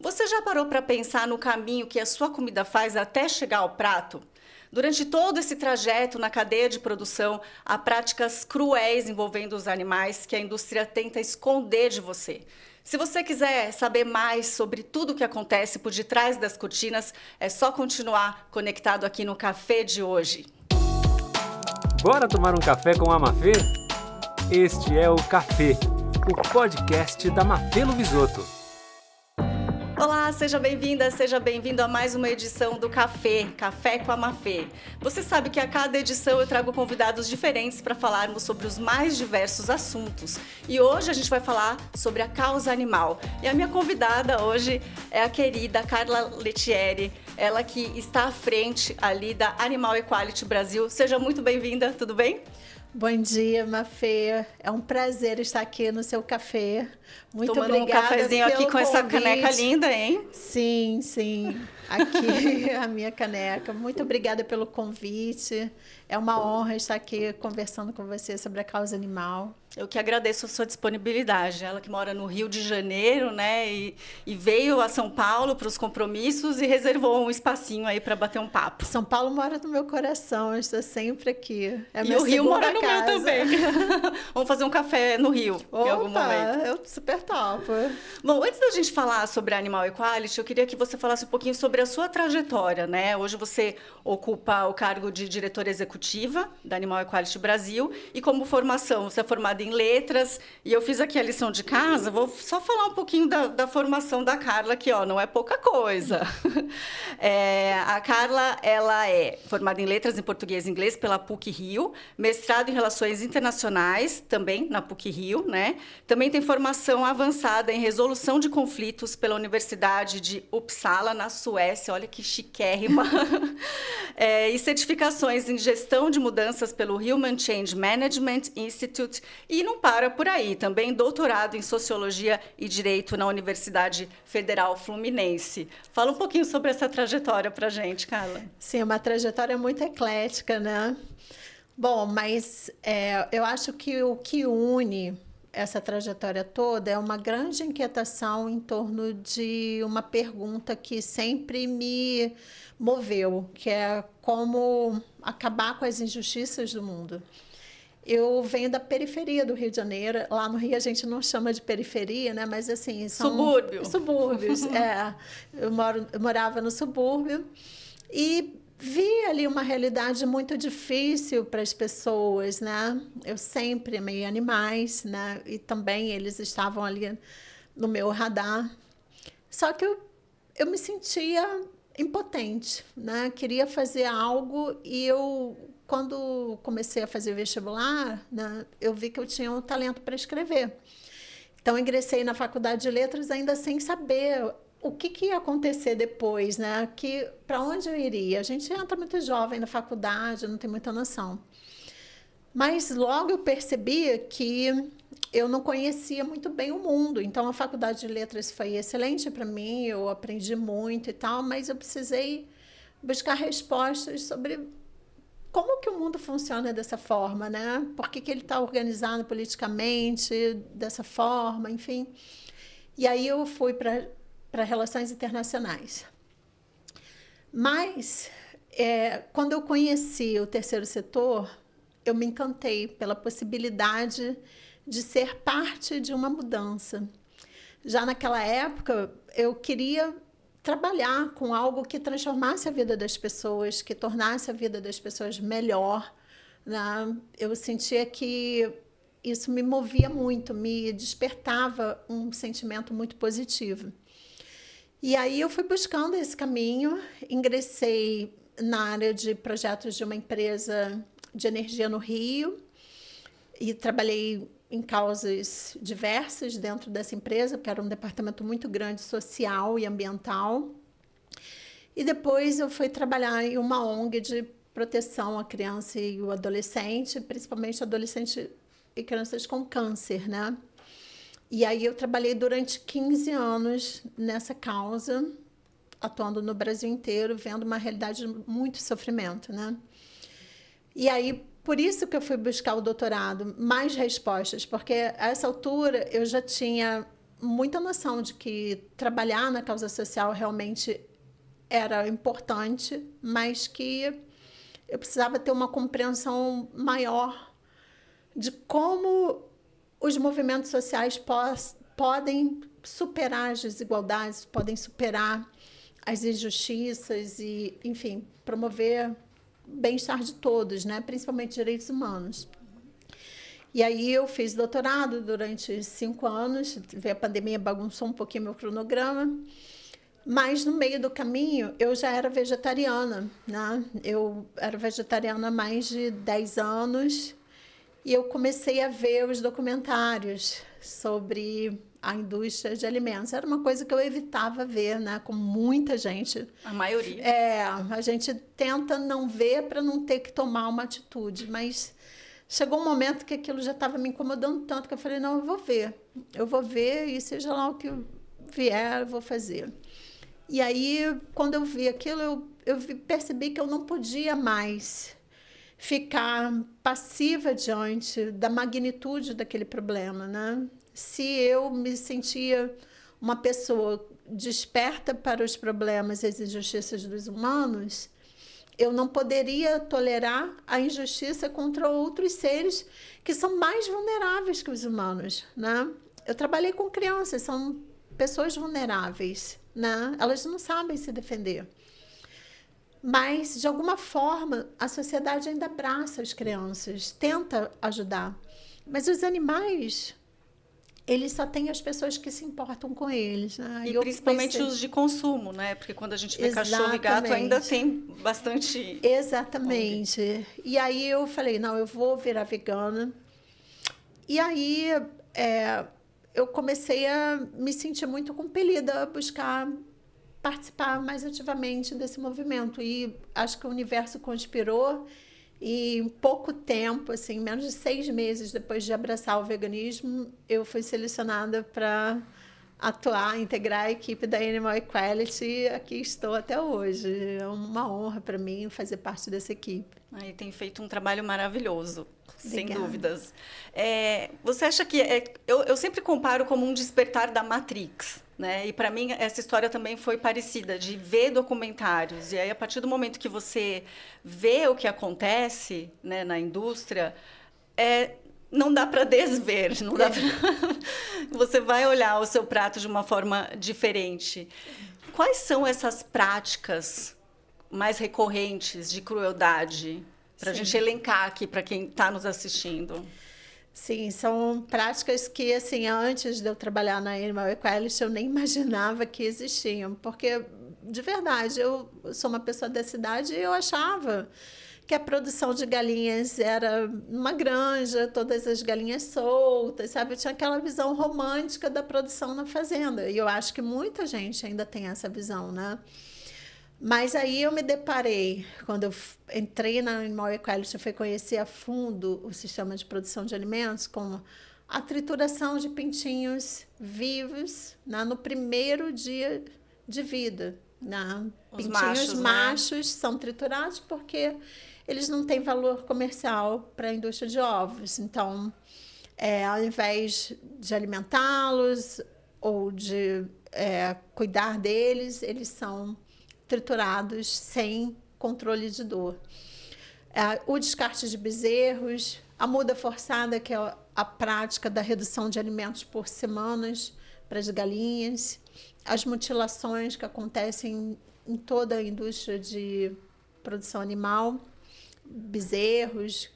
Você já parou para pensar no caminho que a sua comida faz até chegar ao prato? Durante todo esse trajeto na cadeia de produção, há práticas cruéis envolvendo os animais que a indústria tenta esconder de você. Se você quiser saber mais sobre tudo o que acontece por detrás das cortinas, é só continuar conectado aqui no Café de hoje. Bora tomar um café com a Mafê? Este é o Café, o podcast da Mafê Lovisotto. Olá, seja bem-vinda, seja bem-vindo a mais uma edição do Café com a Mafê. Você sabe que a cada edição eu trago convidados diferentes para falarmos sobre os mais diversos assuntos. E hoje a gente vai falar sobre a causa animal. E a minha convidada hoje é a querida Carla Lettieri, ela que está à frente ali da Animal Equality Brasil. Seja muito bem-vinda, tudo bem? Bom dia, Mafê. É um prazer estar aqui no seu café. Muito Tomando obrigada um cafezinho aqui com essa caneca linda, hein? Sim. Aqui a minha caneca. Muito obrigada pelo convite. É uma honra estar aqui conversando com você sobre a causa animal. Eu que agradeço a sua disponibilidade. Ela que mora no Rio de Janeiro, né? E veio a São Paulo para os compromissos e reservou um espacinho aí para bater um papo. São Paulo mora no meu coração, eu estou sempre aqui. E o Rio mora no meu também. Vamos fazer um café no Rio em algum momento. Eu super topo. Bom, antes da gente falar sobre a Animal Equality, eu queria que você falasse um pouquinho sobre a sua trajetória, né? Hoje você ocupa o cargo de diretora executiva da Animal Equality Brasil e como formação, você é formada em letras, e eu fiz aqui a lição de casa, vou só falar um pouquinho da formação da Carla, que ó, não é pouca coisa. A Carla, ela é formada em letras em português e inglês pela PUC-Rio, mestrado em relações internacionais, também na PUC-Rio, né? Também tem formação avançada em resolução de conflitos pela Universidade de Uppsala, na Suécia, olha que chiquérrima. E certificações em gestão de mudanças pelo Human Change Management Institute. E não para por aí, também doutorado em Sociologia e Direito na Universidade Federal Fluminense. Fala um pouquinho sobre essa trajetória para a gente, Carla. Sim, é uma trajetória muito eclética, né? Bom, mas eu acho que o que une essa trajetória toda é uma grande inquietação em torno de uma pergunta que sempre me moveu, que é como acabar com as injustiças do mundo. Eu venho da periferia do Rio de Janeiro. Lá no Rio a gente não chama de periferia, né? Mas assim, são subúrbios. Eu morava no subúrbio e vi ali uma realidade muito difícil para as pessoas, né? Eu sempre amei animais, né? E também eles estavam ali no meu radar. Só que eu me sentia impotente, né? Queria fazer algo e quando comecei a fazer vestibular, né, eu vi que eu tinha um talento para escrever. Então, ingressei na faculdade de letras ainda sem saber o que ia acontecer depois, né? Para onde eu iria. A gente entra muito jovem na faculdade, não tem muita noção. Mas logo eu percebi que eu não conhecia muito bem o mundo. Então, a faculdade de letras foi excelente para mim, eu aprendi muito e tal, mas eu precisei buscar respostas sobre como que o mundo funciona dessa forma, né? Por que ele está organizado politicamente dessa forma, enfim. E aí eu fui para relações internacionais. Mas, quando eu conheci o terceiro setor, eu me encantei pela possibilidade de ser parte de uma mudança. Já naquela época, eu queria trabalhar com algo que transformasse a vida das pessoas, que tornasse a vida das pessoas melhor, né? Eu sentia que isso me movia muito, me despertava um sentimento muito positivo. E aí eu fui buscando esse caminho, ingressei na área de projetos de uma empresa de energia no Rio e trabalhei em causas diversas dentro dessa empresa, porque era um departamento muito grande, social e ambiental. E depois eu fui trabalhar em uma ONG de proteção à criança e ao adolescente, principalmente adolescente e crianças com câncer, né? E aí eu trabalhei durante 15 anos nessa causa, atuando no Brasil inteiro, vendo uma realidade de muito sofrimento, né? E aí, por isso que eu fui buscar o doutorado, mais respostas, porque a essa altura eu já tinha muita noção de que trabalhar na causa social realmente era importante, mas que eu precisava ter uma compreensão maior de como os movimentos sociais podem superar as desigualdades, podem superar as injustiças e, enfim, promover o bem-estar de todos, né? Principalmente direitos humanos. E aí eu fiz doutorado durante 5 anos, a pandemia bagunçou um pouquinho meu cronograma, mas no meio do caminho eu já era vegetariana, né? Eu era vegetariana há mais de 10 anos e eu comecei a ver os documentários sobre a indústria de alimentos. Era uma coisa que eu evitava ver, né? Como muita gente. A maioria. A gente tenta não ver para não ter que tomar uma atitude, mas chegou um momento que aquilo já estava me incomodando tanto que eu falei, não, eu vou ver e seja lá o que vier, eu vou fazer. E aí, quando eu vi aquilo, percebi que eu não podia mais ficar passiva diante da magnitude daquele problema, né? Se eu me sentia uma pessoa desperta para os problemas e as injustiças dos humanos, eu não poderia tolerar a injustiça contra outros seres que são mais vulneráveis que os humanos, né? Eu trabalhei com crianças, são pessoas vulneráveis, né? Elas não sabem se defender. Mas, de alguma forma, a sociedade ainda abraça as crianças, tenta ajudar. Mas os animais, eles só têm as pessoas que se importam com eles, né? E principalmente os de consumo, né? Porque quando a gente vê cachorro e gato, ainda tem bastante... Exatamente. E aí eu falei, não, eu vou virar vegana. E aí eu comecei a me sentir muito compelida a buscar participar mais ativamente desse movimento. E acho que o universo conspirou e em pouco tempo, assim, menos de 6 meses depois de abraçar o veganismo, eu fui selecionada para atuar, integrar a equipe da Animal Equality e aqui estou até hoje. É uma honra para mim fazer parte dessa equipe. Aí tem feito um trabalho maravilhoso, sem Obrigada. dúvidas. Você acha que... eu sempre comparo como um despertar da Matrix, né? E para mim essa história também foi parecida, de ver documentários. E aí a partir do momento que você vê o que acontece, né, na indústria, não dá para desver, não dá pra... Você vai olhar o seu prato de uma forma diferente. Quais são essas práticas mais recorrentes de crueldade, para a gente elencar aqui para quem está nos assistindo? Sim, são práticas que, assim, antes de eu trabalhar na Animal Equality, eu nem imaginava que existiam, porque, de verdade, eu sou uma pessoa da cidade e eu achava que a produção de galinhas era uma granja, todas as galinhas soltas, sabe? Eu tinha aquela visão romântica da produção na fazenda, e eu acho que muita gente ainda tem essa visão, né? Mas aí eu me deparei, quando eu entrei na Animal Equality, eu fui conhecer a fundo o sistema de produção de alimentos, com a trituração de pintinhos vivos, né, no primeiro dia de vida. Né? Os Pintinhos machos, né? São triturados porque eles não têm valor comercial para a indústria de ovos. Então, ao invés de alimentá-los ou de cuidar deles, eles são triturados sem controle de dor. O descarte de bezerros, a muda forçada, que é a prática da redução de alimentos por semanas para as galinhas, as mutilações que acontecem em toda a indústria de produção animal, bezerros,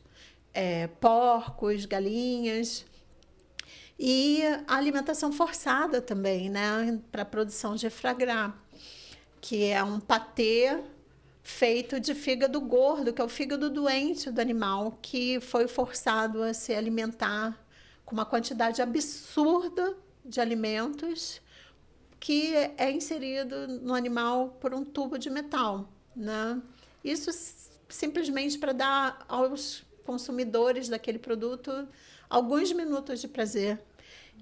porcos, galinhas, e a alimentação forçada também, né, para a produção de foie gras, que é um patê feito de fígado gordo, que é o fígado doente do animal, que foi forçado a se alimentar com uma quantidade absurda de alimentos que é inserido no animal por um tubo de metal, né? Isso simplesmente para dar aos consumidores daquele produto alguns minutos de prazer.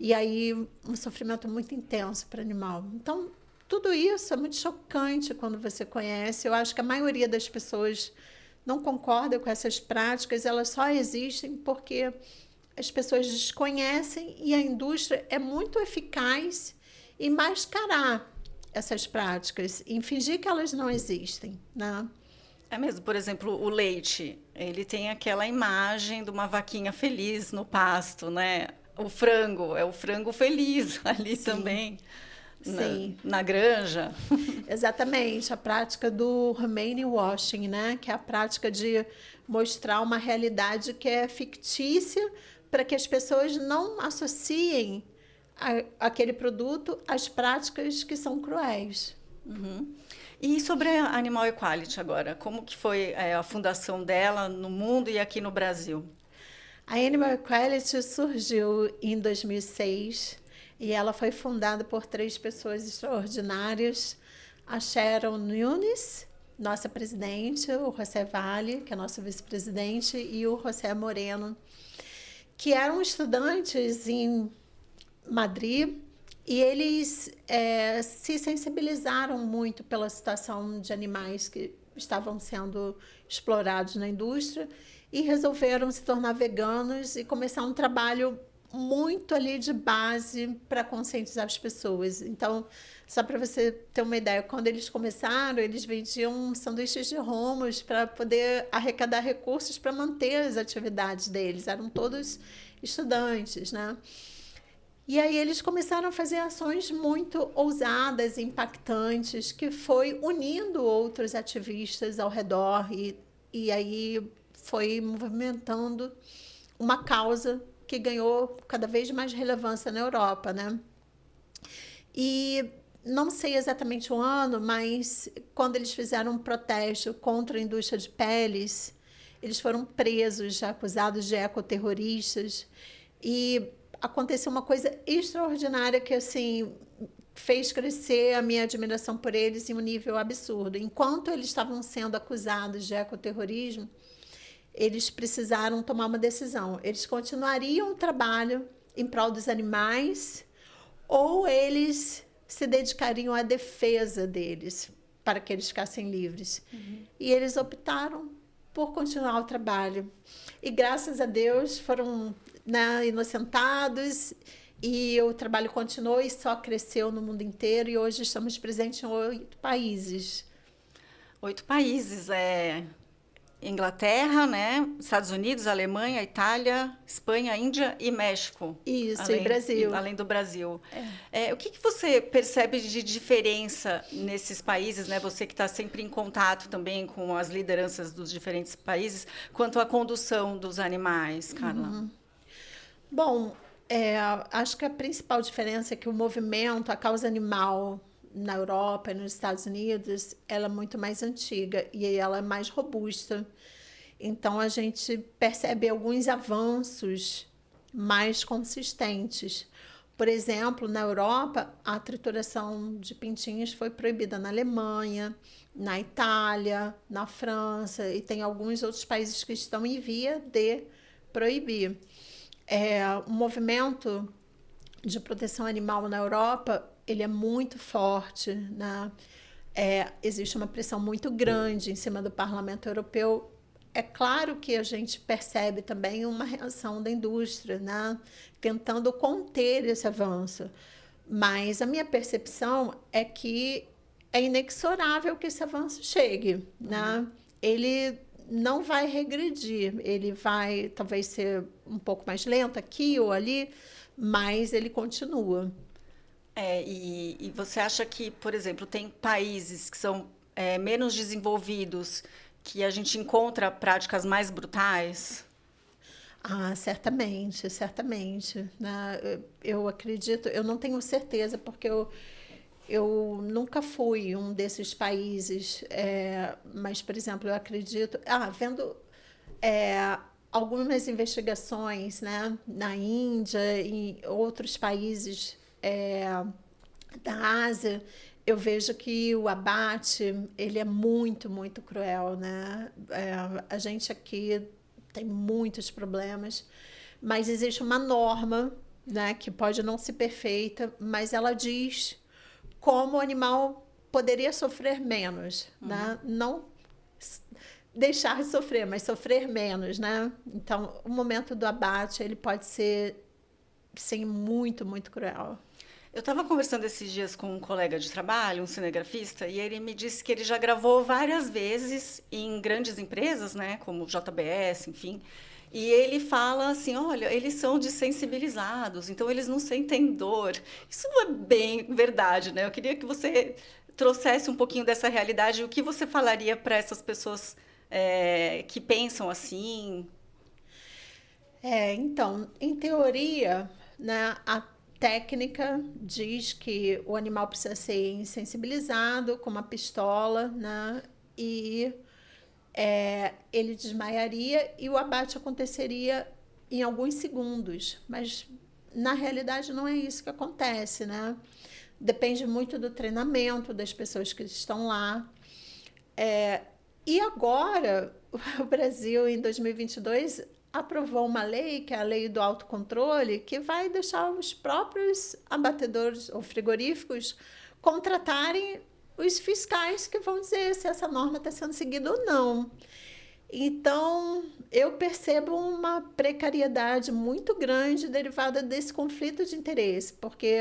E aí um sofrimento muito intenso para o animal. Então, tudo isso é muito chocante quando você conhece. Eu acho que a maioria das pessoas não concorda com essas práticas, elas só existem porque as pessoas desconhecem e a indústria é muito eficaz em mascarar essas práticas, em fingir que elas não existem, né? É mesmo, por exemplo, o leite, ele tem aquela imagem de uma vaquinha feliz no pasto, né? O frango, é o frango feliz ali também, Sim. na granja. Exatamente, a prática do remaining washing, né? Que é a prática de mostrar uma realidade que é fictícia para que as pessoas não associem aquele produto às práticas que são cruéis. E sobre a Animal Equality agora, como que foi a fundação dela no mundo e aqui no Brasil? A Animal Equality surgiu em 2006 e ela foi fundada por 3 pessoas extraordinárias. A Sharon Nunes, nossa presidente, o José Vale, que é nosso vice-presidente, e o José Moreno, que eram estudantes em Madrid, e eles se sensibilizaram muito pela situação de animais que estavam sendo explorados na indústria e resolveram se tornar veganos e começar um trabalho muito ali de base para conscientizar as pessoas. Então, só para você ter uma ideia, quando eles começaram, eles vendiam sanduíches de hummus para poder arrecadar recursos para manter as atividades deles. Eram todos estudantes, né? E aí eles começaram a fazer ações muito ousadas, impactantes, que foi unindo outros ativistas ao redor e aí foi movimentando uma causa que ganhou cada vez mais relevância na Europa, né? E não sei exatamente o ano, mas quando eles fizeram um protesto contra a indústria de peles, eles foram presos, acusados de ecoterroristas, e aconteceu uma coisa extraordinária que, assim, fez crescer a minha admiração por eles em um nível absurdo. Enquanto eles estavam sendo acusados de ecoterrorismo, eles precisaram tomar uma decisão. Eles continuariam o trabalho em prol dos animais ou eles se dedicariam à defesa deles para que eles ficassem livres. E eles optaram por continuar o trabalho. E, graças a Deus, foram inocentados e o trabalho continuou e só cresceu no mundo inteiro e hoje estamos presentes em 8 países. 8 países, Inglaterra, né? Estados Unidos, Alemanha, Itália, Espanha, Índia e México. Isso, e Brasil. Além do Brasil. O que você percebe de diferença nesses países, né? Você que está sempre em contato também com as lideranças dos diferentes países, quanto à condução dos animais, Carla? Bom, acho que a principal diferença é que o movimento, a causa animal na Europa e nos Estados Unidos, ela é muito mais antiga e ela é mais robusta. Então, a gente percebe alguns avanços mais consistentes. Por exemplo, na Europa, a trituração de pintinhos foi proibida na Alemanha, na Itália, na França, e tem alguns outros países que estão em via de proibir. O movimento de proteção animal na Europa, ele é muito forte, né? Existe uma pressão muito grande em cima do Parlamento Europeu. É claro que a gente percebe também uma reação da indústria, né? Tentando conter esse avanço. Mas a minha percepção é que é inexorável que esse avanço chegue, né? Ele não vai regredir, ele vai talvez ser um pouco mais lento aqui ou ali, mas ele continua. E você acha que, por exemplo, tem países que são menos desenvolvidos que a gente encontra práticas mais brutais? Certamente, certamente, né? Eu acredito, eu não tenho certeza, porque eu nunca fui um desses países, mas, por exemplo, eu acredito... vendo algumas investigações, né, na Índia e outros países da Ásia, eu vejo que o abate, ele é muito, muito cruel, né? A gente aqui tem muitos problemas, mas existe uma norma, né, que pode não ser perfeita, mas ela diz como o animal poderia sofrer menos, né? deixar de sofrer, mas sofrer menos, né? Então, o momento do abate, ele pode ser, sim, muito, muito cruel. Eu estava conversando esses dias com um colega de trabalho, um cinegrafista, e ele me disse que ele já gravou várias vezes em grandes empresas, né, como JBS, enfim. E ele fala assim, olha, eles são desensibilizados, então eles não sentem dor. Isso não é bem verdade, né? Eu queria que você trouxesse um pouquinho dessa realidade. O que você falaria para essas pessoas que pensam assim? Então, em teoria, né, a técnica diz que o animal precisa ser insensibilizado com uma pistola, né, e ele desmaiaria e o abate aconteceria em alguns segundos, mas na realidade não é isso que acontece, né? Depende muito do treinamento das pessoas que estão lá. E agora, o Brasil, em 2022, aprovou uma lei, que é a lei do autocontrole, que vai deixar os próprios abatedores ou frigoríficos contratarem os fiscais que vão dizer se essa norma está sendo seguida ou não. Então, eu percebo uma precariedade muito grande derivada desse conflito de interesse, porque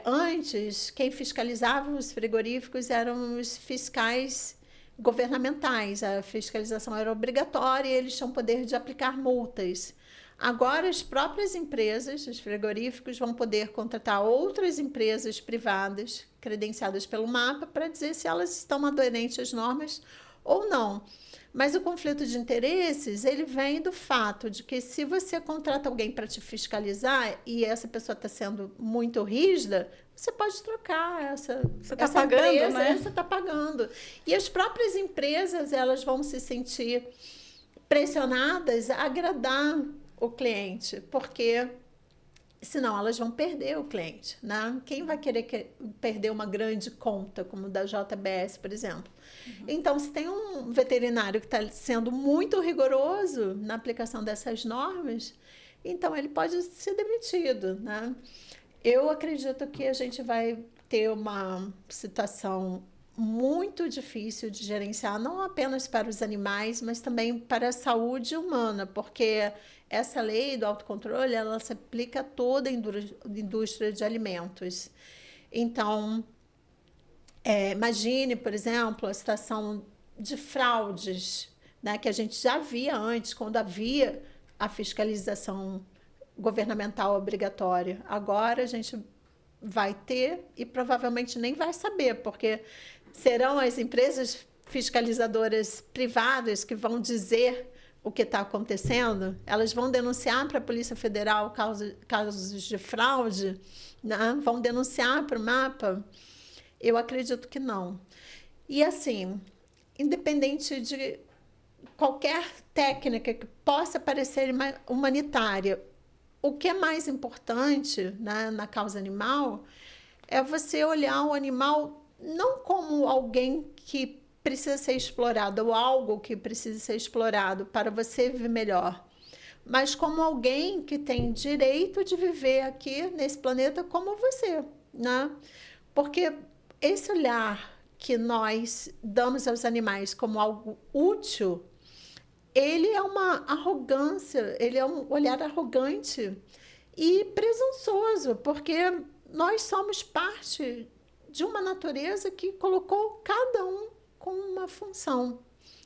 antes, quem fiscalizava os frigoríficos eram os fiscais governamentais, a fiscalização era obrigatória e eles tinham poder de aplicar multas. Agora, as próprias empresas, os frigoríficos, vão poder contratar outras empresas privadas credenciadas pelo MAPA para dizer se elas estão aderentes às normas ou não. Mas o conflito de interesses, ele vem do fato de que se você contrata alguém para te fiscalizar e essa pessoa está sendo muito rígida, você pode trocar essa pagando, empresa, né? Você está pagando. E as próprias empresas, elas vão se sentir pressionadas a agradar o cliente, porque senão elas vão perder o cliente, né? Quem vai querer perder uma grande conta, como da JBS, por exemplo? Então, se tem um veterinário que está sendo muito rigoroso na aplicação dessas normas, então ele pode ser demitido, né? Eu acredito que a gente vai ter uma situação muito difícil de gerenciar, não apenas para os animais, mas também para a saúde humana, porque essa lei do autocontrole, ela se aplica a toda a indústria de alimentos. Então, imagine, por exemplo, a situação de fraudes, né, que a gente já via antes, quando havia a fiscalização governamental obrigatória. Agora a gente vai ter e provavelmente nem vai saber, porque serão as empresas fiscalizadoras privadas que vão dizer o que está acontecendo, elas vão denunciar para a Polícia Federal casos de fraude, né? Vão denunciar para o MAPA? Eu acredito que não. E assim, independente de qualquer técnica que possa parecer humanitária, o que é mais importante, né, na causa animal é você olhar o animal não como alguém que precisa ser explorado ou algo que precisa ser explorado para você viver melhor, mas como alguém que tem direito de viver aqui nesse planeta como você, né? Porque esse olhar que nós damos aos animais como algo útil, ele é uma arrogância, ele é um olhar arrogante e presunçoso, porque nós somos parte de uma natureza que colocou cada um com uma função,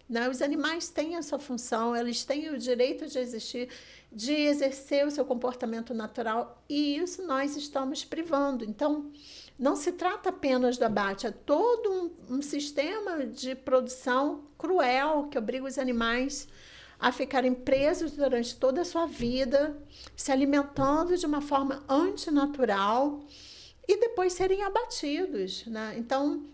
né? Os animais têm a sua função, eles têm o direito de existir, de exercer o seu comportamento natural, e isso nós estamos privando. Então, não se trata apenas do abate, é todo um sistema de produção cruel que obriga os animais a ficarem presos durante toda a sua vida, se alimentando de uma forma antinatural e depois serem abatidos, né? Então,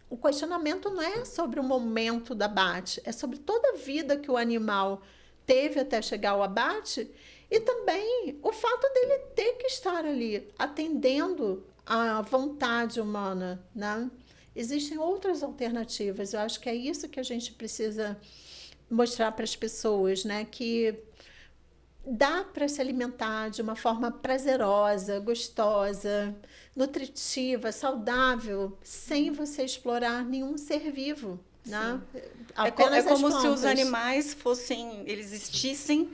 o questionamento não é sobre o momento do abate, é sobre toda a vida que o animal teve até chegar ao abate e também o fato dele ter que estar ali atendendo à vontade humana, né? Existem outras alternativas, eu acho que é isso que a gente precisa mostrar para as pessoas, né? Que dá para se alimentar de uma forma prazerosa, gostosa, nutritiva, saudável, sem você explorar nenhum ser vivo, né? É Apenas as como se os plantas. animais eles existissem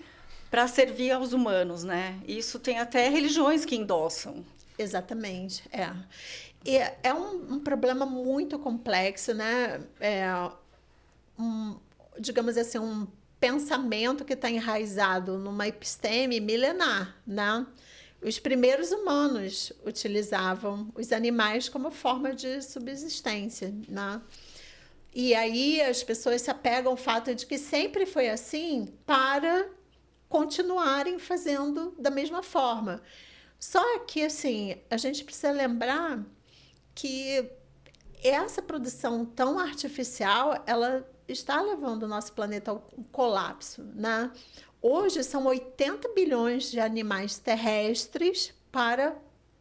para servir aos humanos, né? Isso tem até religiões que endossam. Exatamente, é. E é um problema muito complexo, né? Digamos assim, um pensamento que está enraizado numa episteme milenar, né? Os primeiros humanos utilizavam os animais como forma de subsistência, né? E aí as pessoas se apegam ao fato de que sempre foi assim para continuarem fazendo da mesma forma. Só que, assim, a gente precisa lembrar que essa produção tão artificial, ela está levando o nosso planeta ao colapso, né? Hoje são 80 bilhões de animais terrestres para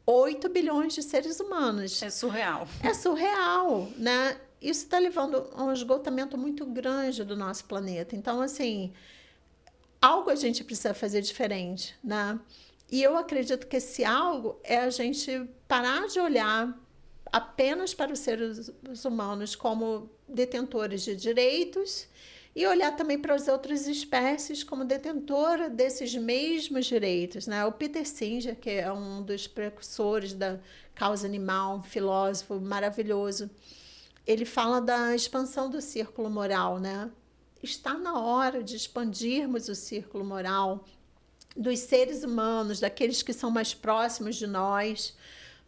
8 bilhões de seres humanos. É surreal. É surreal, né? Isso está levando a um esgotamento muito grande do nosso planeta. Então, assim, algo a gente precisa fazer diferente, né? E eu acredito que esse algo é a gente parar de olhar apenas para os seres humanos como detentores de direitos e olhar também para as outras espécies como detentora desses mesmos direitos, né? O Peter Singer, que é um dos precursores da causa animal, um filósofo maravilhoso, ele fala da expansão do círculo moral, né? Está na hora de expandirmos o círculo moral dos seres humanos, daqueles que são mais próximos de nós,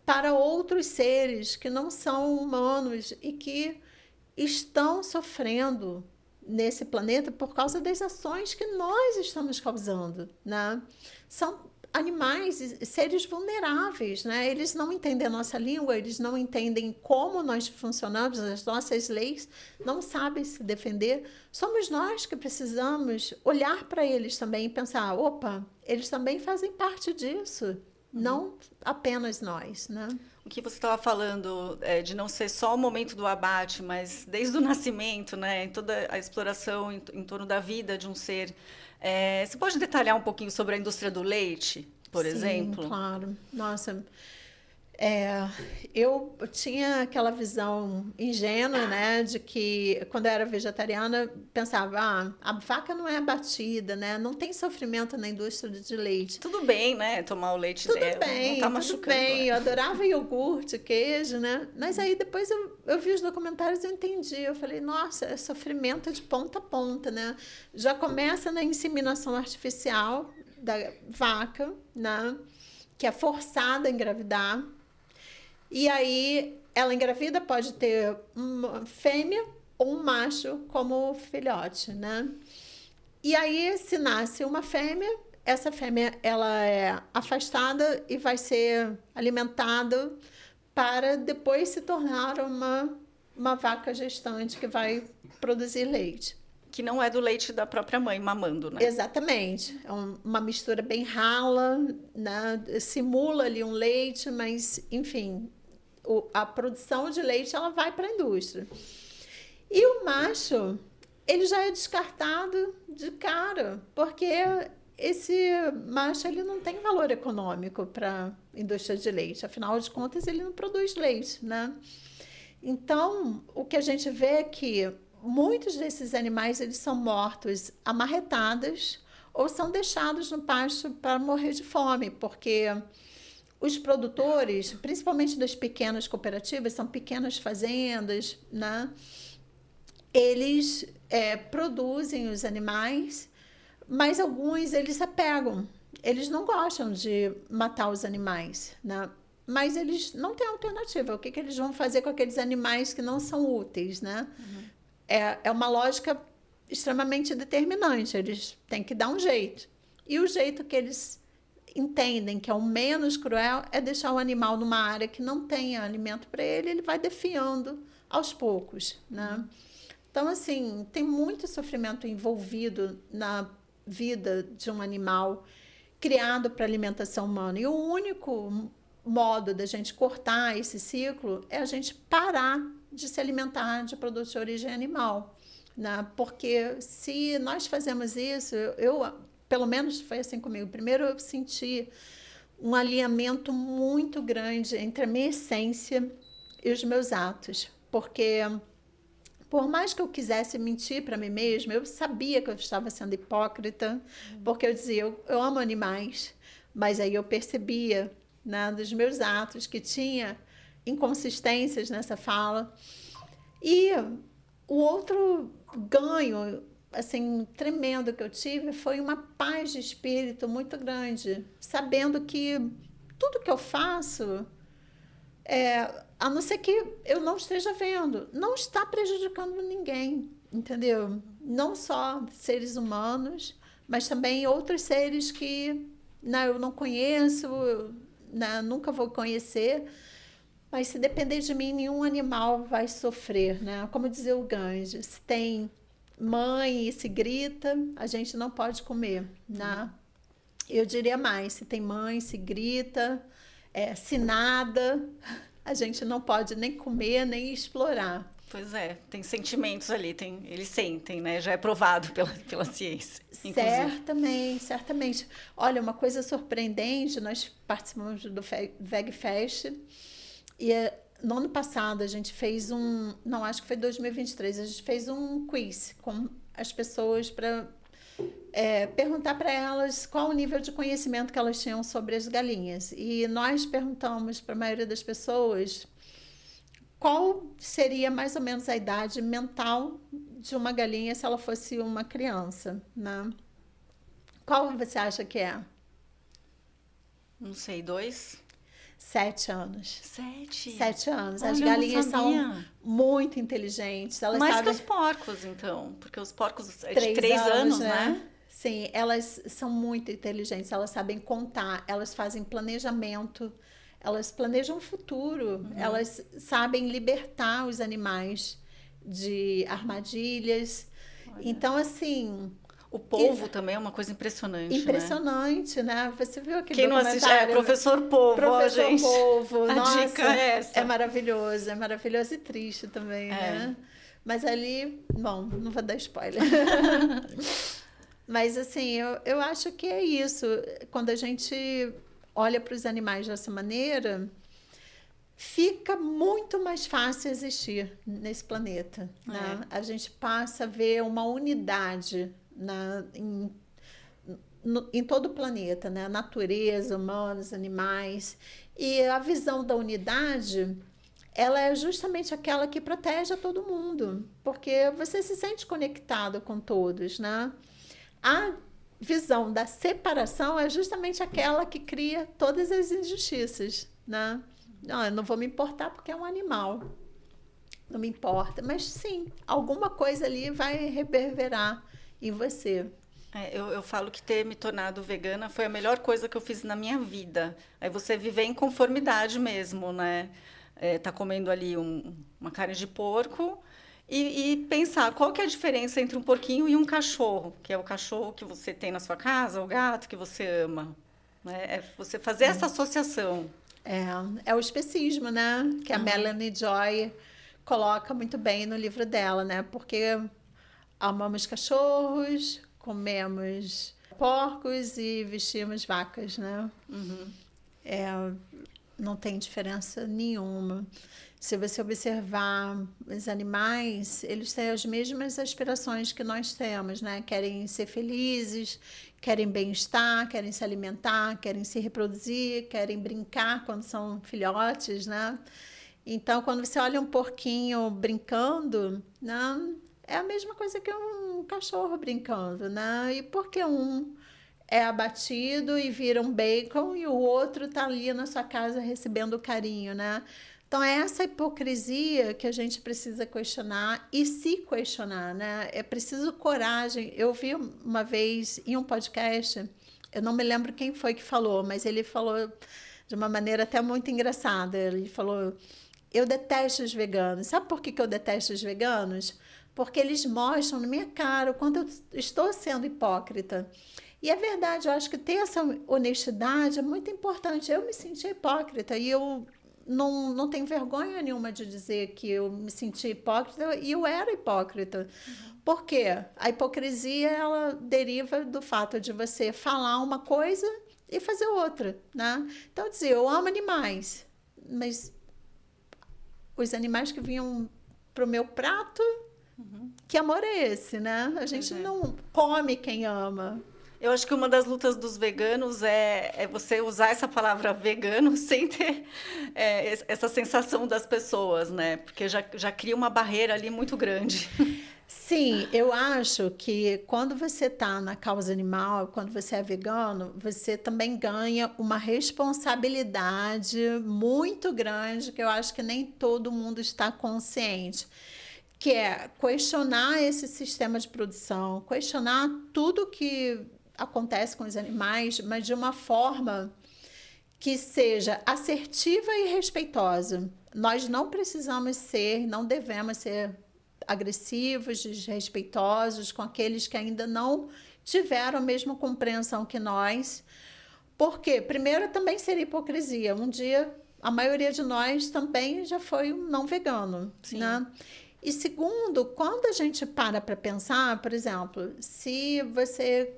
para outros seres que não são humanos e que estão sofrendo nesse planeta por causa das ações que nós estamos causando, né? São animais, seres vulneráveis, né? Eles não entendem a nossa língua, eles não entendem como nós funcionamos, as nossas leis, não sabem se defender. Somos nós que precisamos olhar para eles também e pensar, opa, eles também fazem parte disso, não apenas nós, né? O que você estava falando de não ser só o momento do abate, mas desde o nascimento, né, em toda a exploração em torno da vida de um ser. Você pode detalhar um pouquinho sobre a indústria do leite, por exemplo? Sim, claro. Nossa, eu tinha aquela visão ingênua, né, de que quando eu era vegetariana, pensava, a vaca não é abatida, né, não tem sofrimento na indústria de leite. Tudo bem, né, tomar o leite Tudo dela, bem, não tá tudo machucando. bem. Eu adorava iogurte, queijo, né? Mas aí depois eu vi os documentários e eu entendi. Eu falei, nossa, é sofrimento de ponta a ponta, né? Já começa na inseminação artificial da vaca, né? Que é forçada a engravidar. E aí ela engravida, pode ter uma fêmea ou um macho como filhote, né? E aí, se nasce uma fêmea, essa fêmea ela é afastada e vai ser alimentada para depois se tornar uma vaca gestante que vai produzir leite. Que não é do leite da própria mãe mamando, né? Exatamente. É uma mistura bem rala, né? Simula ali um leite, mas, enfim, a produção de leite ela vai para a indústria. E o macho, ele já é descartado de cara, porque esse macho ele não tem valor econômico para a indústria de leite. Afinal de contas, ele não produz leite, né? Então, o que a gente vê é que muitos desses animais eles são mortos amarretados ou são deixados no pasto para morrer de fome, porque os produtores, principalmente das pequenas cooperativas, são pequenas fazendas, né? Eles produzem os animais, mas alguns eles se apegam. Eles não gostam de matar os animais, né? Mas eles não têm alternativa. O que eles vão fazer com aqueles animais que não são úteis, né? Uhum. É uma lógica extremamente determinante. Eles têm que dar um jeito. E o jeito que eles entendem que é o menos cruel é deixar o animal numa área que não tenha alimento para ele, ele vai definhando aos poucos, né? Então, assim, tem muito sofrimento envolvido na vida de um animal criado para alimentação humana. E o único modo da gente cortar esse ciclo é a gente parar de se alimentar de produtos de origem animal, né? Porque se nós fazemos isso, eu pelo menos foi assim comigo. Primeiro eu senti um alinhamento muito grande entre a minha essência e os meus atos, porque Por mais que eu quisesse mentir para mim mesma, eu sabia que eu estava sendo hipócrita, porque eu dizia, eu amo animais, mas aí eu percebia, né, dos meus atos que tinha inconsistências nessa fala. E o outro ganho, assim, tremendo que eu tive foi uma paz de espírito muito grande, sabendo que tudo que eu faço, a não ser que eu não esteja vendo, não está prejudicando ninguém, entendeu? Não só seres humanos, mas também outros seres que, né, eu não conheço, né, nunca vou conhecer, mas se depender de mim, nenhum animal vai sofrer, né? Como dizia o Ganges, se tem mãe e se grita, a gente não pode comer, né? Eu diria mais, se tem mãe, se grita, se nada, a gente não pode nem comer, nem explorar. Pois é, tem sentimentos ali, eles sentem, né? Já é provado pela ciência, inclusive. Certamente. Olha, uma coisa surpreendente, nós participamos do VegFest e no ano passado a gente fez não, acho que foi 2023, a gente fez um quiz com as pessoas para perguntar para elas qual o nível de conhecimento que elas tinham sobre as galinhas. E nós perguntamos para a maioria das pessoas qual seria mais ou menos a idade mental de uma galinha se ela fosse uma criança, né? Qual você acha que é? Não sei, 2? 7 anos. 7 anos. Olha, As galinhas são muito inteligentes. Elas mais sabem... que os porcos, então. Porque os porcos é de 3 3 anos, né? Sim, elas são muito inteligentes. Elas sabem contar, elas fazem planejamento, elas planejam o futuro, elas sabem libertar os animais de armadilhas. Olha. Então, assim... O polvo também é uma coisa impressionante, né? Você viu aquele Quem não assiste, Professor Polvo, gente. Polvo, a nossa, dica é essa. É maravilhoso e triste também, né? Mas ali, bom, não vou dar spoiler. Mas, assim, eu acho que é isso. Quando a gente olha para os animais dessa maneira, fica muito mais fácil existir nesse planeta, né? A gente passa a ver uma unidade em todo o planeta, né? Natureza, humanos, animais. E a visão da unidade, ela é justamente aquela que protege a todo mundo, porque você se sente conectado com todos, né? A visão da separação é justamente aquela que cria todas as injustiças, né? Não, eu não vou me importar porque é um animal. Não me importa. Mas, sim, alguma coisa ali vai reverberar em você. Eu falo que ter me tornado vegana foi a melhor coisa que eu fiz na minha vida. Aí você viver em conformidade mesmo, né? Tá comendo ali uma carne de porco e pensar qual que é a diferença entre um porquinho e um cachorro, que é o cachorro que você tem na sua casa, o gato que você ama. Né? É você fazer essa associação. É o especismo, né? Que a Melanie Joy coloca muito bem no livro dela, né? Porque amamos cachorros, comemos porcos e vestimos vacas, né? Não tem diferença nenhuma. Se você observar os animais, eles têm as mesmas aspirações que nós temos, né? Querem ser felizes, querem bem-estar, querem se alimentar, querem se reproduzir, querem brincar quando são filhotes, né? Então, quando você olha um porquinho brincando, né? É a mesma coisa que um cachorro brincando, né? E por que um é abatido e vira um bacon e o outro está ali na sua casa recebendo carinho, né? Então, é essa hipocrisia que a gente precisa questionar e se questionar, né? É preciso coragem. Eu vi uma vez em um podcast, eu não me lembro quem foi que falou, mas ele falou de uma maneira até muito engraçada. Ele falou, eu detesto os veganos. Sabe por que eu detesto os veganos? Porque eles mostram na minha cara o quanto eu estou sendo hipócrita. E é verdade, eu acho que ter essa honestidade é muito importante. Eu me senti hipócrita e eu não tenho vergonha nenhuma de dizer que eu me senti hipócrita e eu era hipócrita. Por quê? A hipocrisia, ela deriva do fato de você falar uma coisa e fazer outra, né? Então, dizer, eu amo animais, mas os animais que vinham para o meu prato Que amor é esse, né? A gente não come quem ama. Eu acho que uma das lutas dos veganos é você usar essa palavra vegano sem ter essa sensação das pessoas, né? Porque já cria uma barreira ali muito grande. Sim, eu acho que quando você está na causa animal, quando você é vegano, você também ganha uma responsabilidade muito grande que eu acho que nem todo mundo está consciente, que é questionar esse sistema de produção, questionar tudo que acontece com os animais, mas de uma forma que seja assertiva e respeitosa. Nós não precisamos ser, não devemos ser agressivos, desrespeitosos com aqueles que ainda não tiveram a mesma compreensão que nós. Porque, primeiro, também seria hipocrisia. Um dia, a maioria de nós também já foi um não vegano, né? E segundo, quando a gente para pensar, por exemplo, se você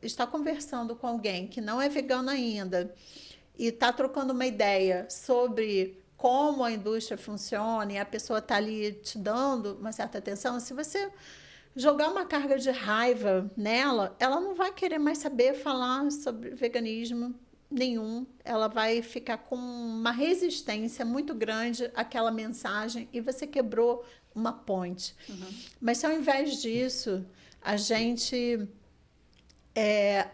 está conversando com alguém que não é vegano ainda e está trocando uma ideia sobre como a indústria funciona e a pessoa está ali te dando uma certa atenção, se você jogar uma carga de raiva nela, ela não vai querer mais saber falar sobre veganismo nenhum. Ela vai ficar com uma resistência muito grande àquela mensagem e você quebrou uma ponte. Mas se ao invés disso, a gente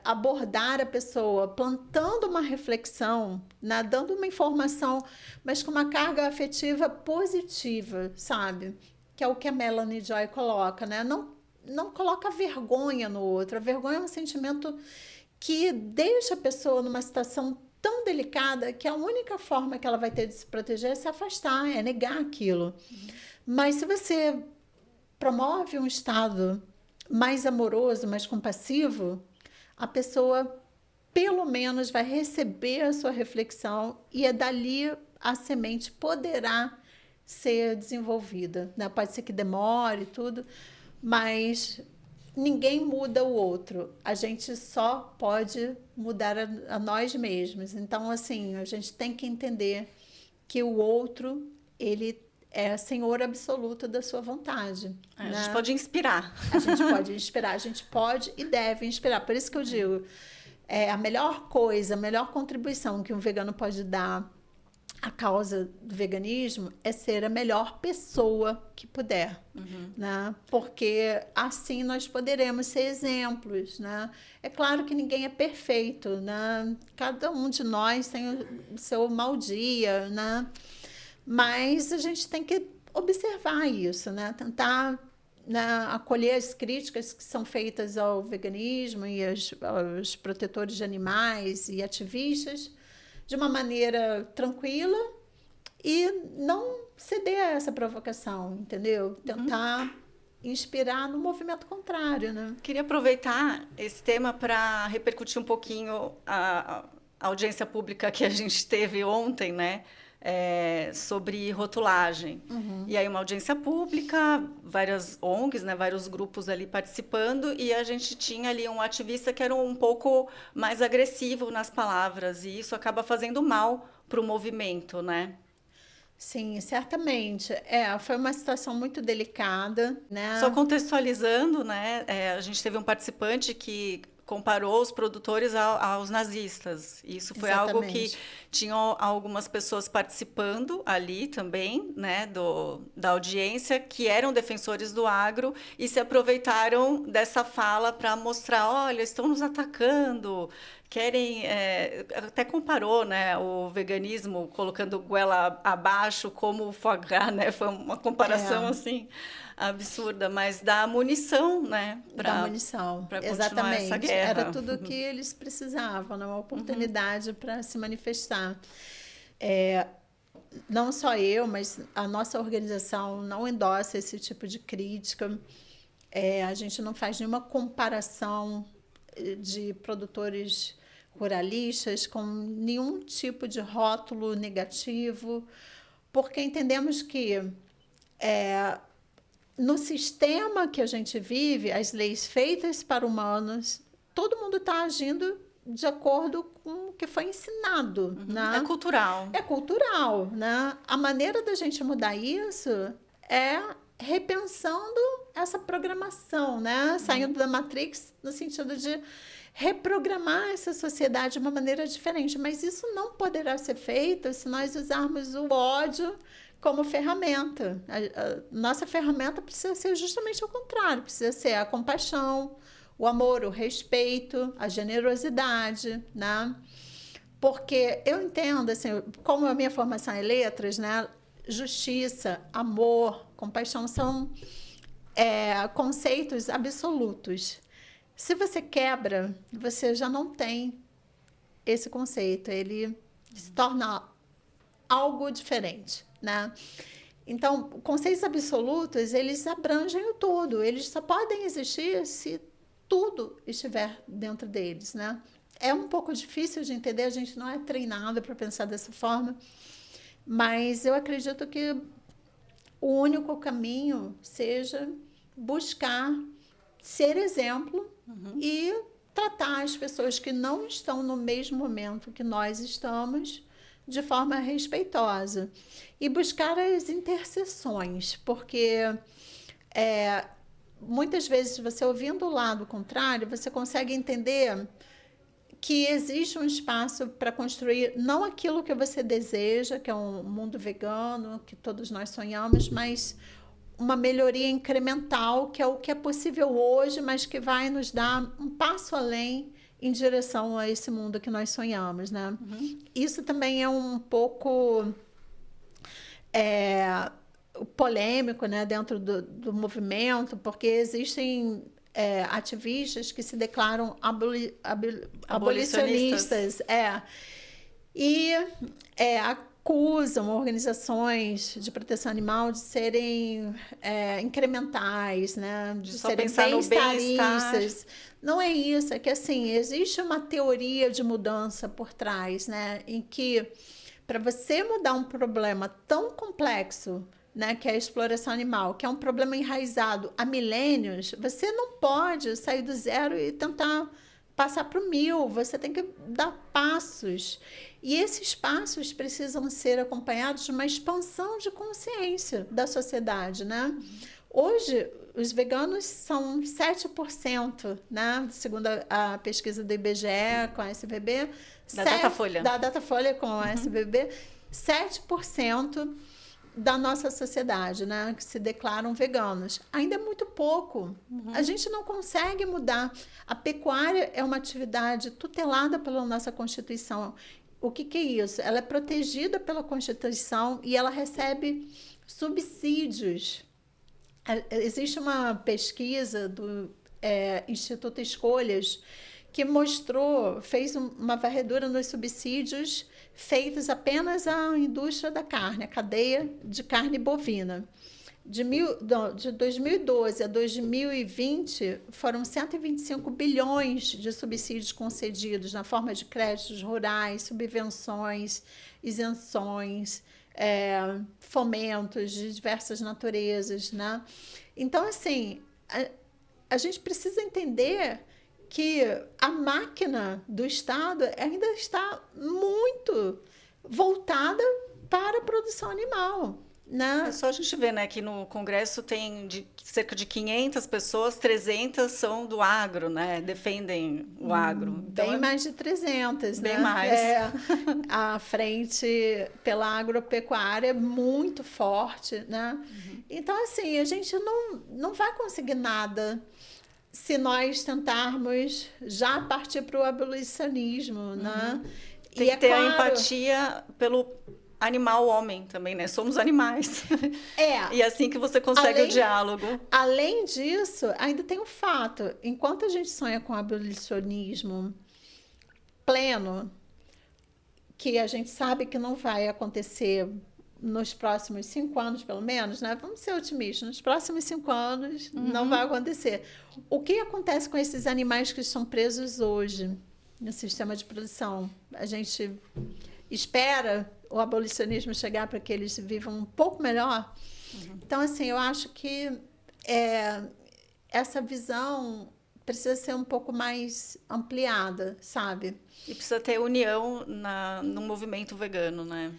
abordar a pessoa plantando uma reflexão, né, dando uma informação, mas com uma carga afetiva positiva, sabe? Que é o que a Melanie Joy coloca, né? Não coloca vergonha no outro. A vergonha é um sentimento que deixa a pessoa numa situação tão delicada que a única forma que ela vai ter de se proteger é se afastar, é negar aquilo. Mas se você promove um estado mais amoroso, mais compassivo, a pessoa, pelo menos, vai receber a sua reflexão e dali a semente poderá ser desenvolvida, né? Pode ser que demore tudo, mas ninguém muda o outro. A gente só pode mudar a nós mesmos. Então, assim, a gente tem que entender que o outro, ele é senhor absoluto da sua vontade. A né? gente pode inspirar. A gente pode inspirar, a gente pode e deve inspirar. Por isso que eu digo, a melhor coisa, a melhor contribuição que um vegano pode dar à causa do veganismo é ser a melhor pessoa que puder. Né? Porque assim nós poderemos ser exemplos. Né? É claro que ninguém é perfeito. Né? Cada um de nós tem o seu mau dia, né? Mas a gente tem que observar isso, né? Tentar, né, acolher as críticas que são feitas ao veganismo e aos protetores de animais e ativistas de uma maneira tranquila e não ceder a essa provocação, entendeu? Tentar inspirar no movimento contrário, né? Queria aproveitar esse tema para repercutir um pouquinho a audiência pública que a gente teve ontem, né? Sobre rotulagem. E aí uma audiência pública, várias ONGs, né, vários grupos ali participando, e a gente tinha ali um ativista que era um pouco mais agressivo nas palavras, e isso acaba fazendo mal para o movimento, né? Sim, certamente. Foi uma situação muito delicada, né? Só contextualizando, né, a gente teve um participante que comparou os produtores aos nazistas. Isso foi algo que tinham algumas pessoas participando ali também, né, da audiência, que eram defensores do agro e se aproveitaram dessa fala para mostrar, olha, estão nos atacando, querem... até comparou, né, o veganismo, colocando goela abaixo como o foie gras, né? Foi uma comparação assim absurda, mas dá munição, né? Da munição, para continuar exatamente. Essa guerra. Era tudo o que eles precisavam, né? Uma oportunidade para se manifestar. Não só eu, mas a nossa organização não endossa esse tipo de crítica. A gente não faz nenhuma comparação de produtores ruralistas com nenhum tipo de rótulo negativo, porque entendemos que no sistema que a gente vive, as leis feitas para humanos, todo mundo está agindo de acordo com o que foi ensinado. Né? É cultural. É cultural. Né? A maneira da gente mudar isso é repensando essa programação, né? Saindo da Matrix no sentido de reprogramar essa sociedade de uma maneira diferente. Mas isso não poderá ser feito se nós usarmos o ódio como ferramenta. A nossa ferramenta precisa ser justamente o contrário, precisa ser a compaixão, o amor, o respeito, a generosidade, né? Porque eu entendo, assim, como a minha formação é letras, né? Justiça, amor, compaixão são conceitos absolutos. Se você quebra, você já não tem esse conceito, ele se torna algo diferente, né? Então, conceitos absolutos, eles abrangem o todo, eles só podem existir se tudo estiver dentro deles, né? É um pouco difícil de entender, a gente não é treinado para pensar dessa forma, mas eu acredito que o único caminho seja buscar ser exemplo e tratar as pessoas que não estão no mesmo momento que nós estamos de forma respeitosa e buscar as interseções, porque muitas vezes você ouvindo o lado contrário, você consegue entender que existe um espaço para construir não aquilo que você deseja, que é um mundo vegano, que todos nós sonhamos, mas uma melhoria incremental, que é o que é possível hoje, mas que vai nos dar um passo além em direção a esse mundo que nós sonhamos, né? Isso também é um pouco polêmico, né, dentro do movimento, porque existem ativistas que se declaram abolicionistas. E acusam organizações de proteção animal de serem incrementais, né, de só serem pensar no bem-estaristas. Não é isso, é que assim, existe uma teoria de mudança por trás, né, em que para você mudar um problema tão complexo, né, que é a exploração animal, que é um problema enraizado há milênios, você não pode sair do zero e tentar passar para o 1000, você tem que dar passos. E esses passos precisam ser acompanhados de uma expansão de consciência da sociedade, né? Hoje, os veganos são 7%, né? Segundo a pesquisa do IBGE com a SBB. Da Datafolha com a SBB, 7% da nossa sociedade, né, que se declaram veganos. Ainda é muito pouco. A gente não consegue mudar. A pecuária é uma atividade tutelada pela nossa Constituição. O que é isso? Ela é protegida pela Constituição e ela recebe subsídios. Existe uma pesquisa do Instituto Escolhas que fez uma varredura nos subsídios feitos apenas à indústria da carne, a cadeia de carne bovina. De 2012 a 2020, foram 125 bilhões de subsídios concedidos na forma de créditos rurais, subvenções, isenções, fomentos de diversas naturezas, né? Então, assim, a gente precisa entender que a máquina do Estado ainda está muito voltada para a produção animal, né? É só a gente ver, né, que no Congresso tem cerca de 500 pessoas, 300 são do agro, né? Defendem o agro. Então, bem mais de 300, bem né? mais. A frente pela agropecuária é muito forte, né? Então, assim, a gente não vai conseguir nada se nós tentarmos já partir para o abolicionismo, né? Tem que ter a empatia pelo animal homem também, né? Somos animais. E é assim que você consegue o diálogo. Além disso, ainda tem o fato, enquanto a gente sonha com o abolicionismo pleno, que a gente sabe que não vai acontecer nos próximos 5 anos, pelo menos, né? Vamos ser otimistas, nos próximos 5 anos não vai acontecer. O que acontece com esses animais que estão presos hoje no sistema de produção? A gente espera o abolicionismo chegar para que eles vivam um pouco melhor? Então, assim, eu acho que essa visão precisa ser um pouco mais ampliada, sabe? E precisa ter união no movimento vegano, né?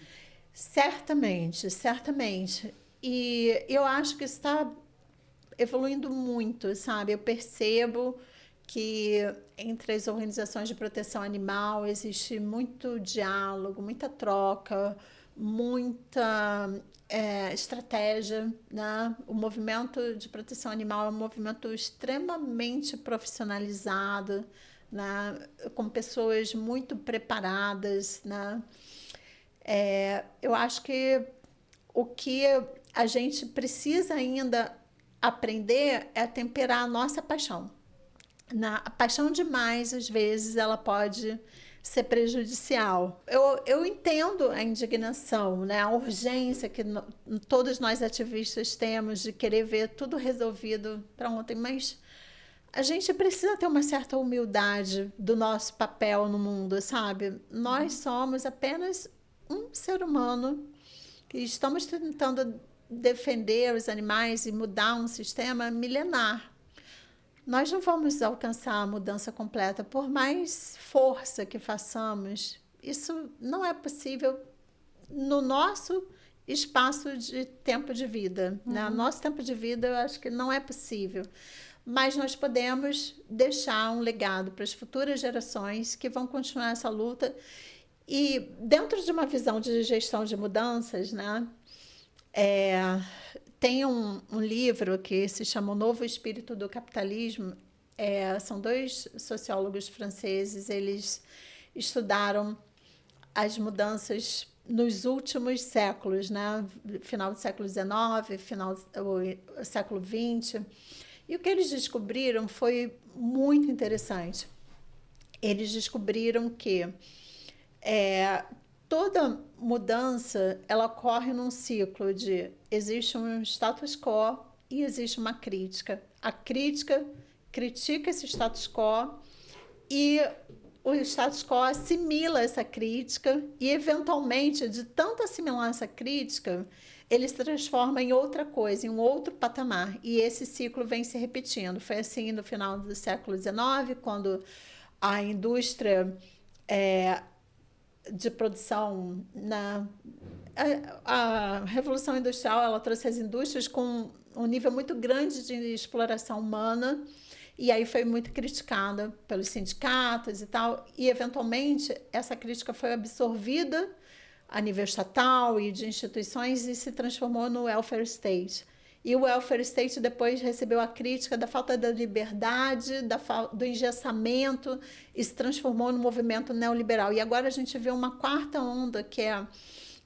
Certamente, certamente. E eu acho que isso está evoluindo muito, sabe? Eu percebo que entre as organizações de proteção animal existe muito diálogo, muita troca, muita estratégia, né? O movimento de proteção animal é um movimento extremamente profissionalizado, né? Com pessoas muito preparadas, né? Eu acho que o que a gente precisa ainda aprender é temperar a nossa paixão. A paixão demais, às vezes, ela pode ser prejudicial. Eu entendo a indignação, né? A urgência que todos nós ativistas temos de querer ver tudo resolvido para ontem, mas a gente precisa ter uma certa humildade do nosso papel no mundo, sabe? Nós somos apenas um ser humano que estamos tentando defender os animais e mudar um sistema milenar. Nós não vamos alcançar a mudança completa, por mais força que façamos. Isso não é possível no nosso espaço de tempo de vida. Né? No nosso tempo de vida, eu acho que não é possível. Mas nós podemos deixar um legado para as futuras gerações que vão continuar essa luta. E dentro de uma visão de gestão de mudanças, né? Tem um livro que se chama O Novo Espírito do Capitalismo. São dois sociólogos franceses, eles estudaram as mudanças nos últimos séculos, né? Final do século XIX, final do século XX. E o que eles descobriram foi muito interessante. Eles descobriram que toda mudança ela ocorre num ciclo de existe um status quo e existe uma crítica. A crítica critica esse status quo e o status quo assimila essa crítica e, eventualmente, de tanto assimilar essa crítica, ele se transforma em outra coisa, em um outro patamar. E esse ciclo vem se repetindo. Foi assim no final do século XIX, quando a indústria de produção, a Revolução Industrial, ela trouxe as indústrias com um nível muito grande de exploração humana, e aí foi muito criticada pelos sindicatos e tal, e eventualmente essa crítica foi absorvida a nível estatal e de instituições e se transformou no welfare state. E o welfare state depois recebeu a crítica da falta da liberdade, do engessamento, e se transformou no movimento neoliberal. E agora a gente vê uma quarta onda, que é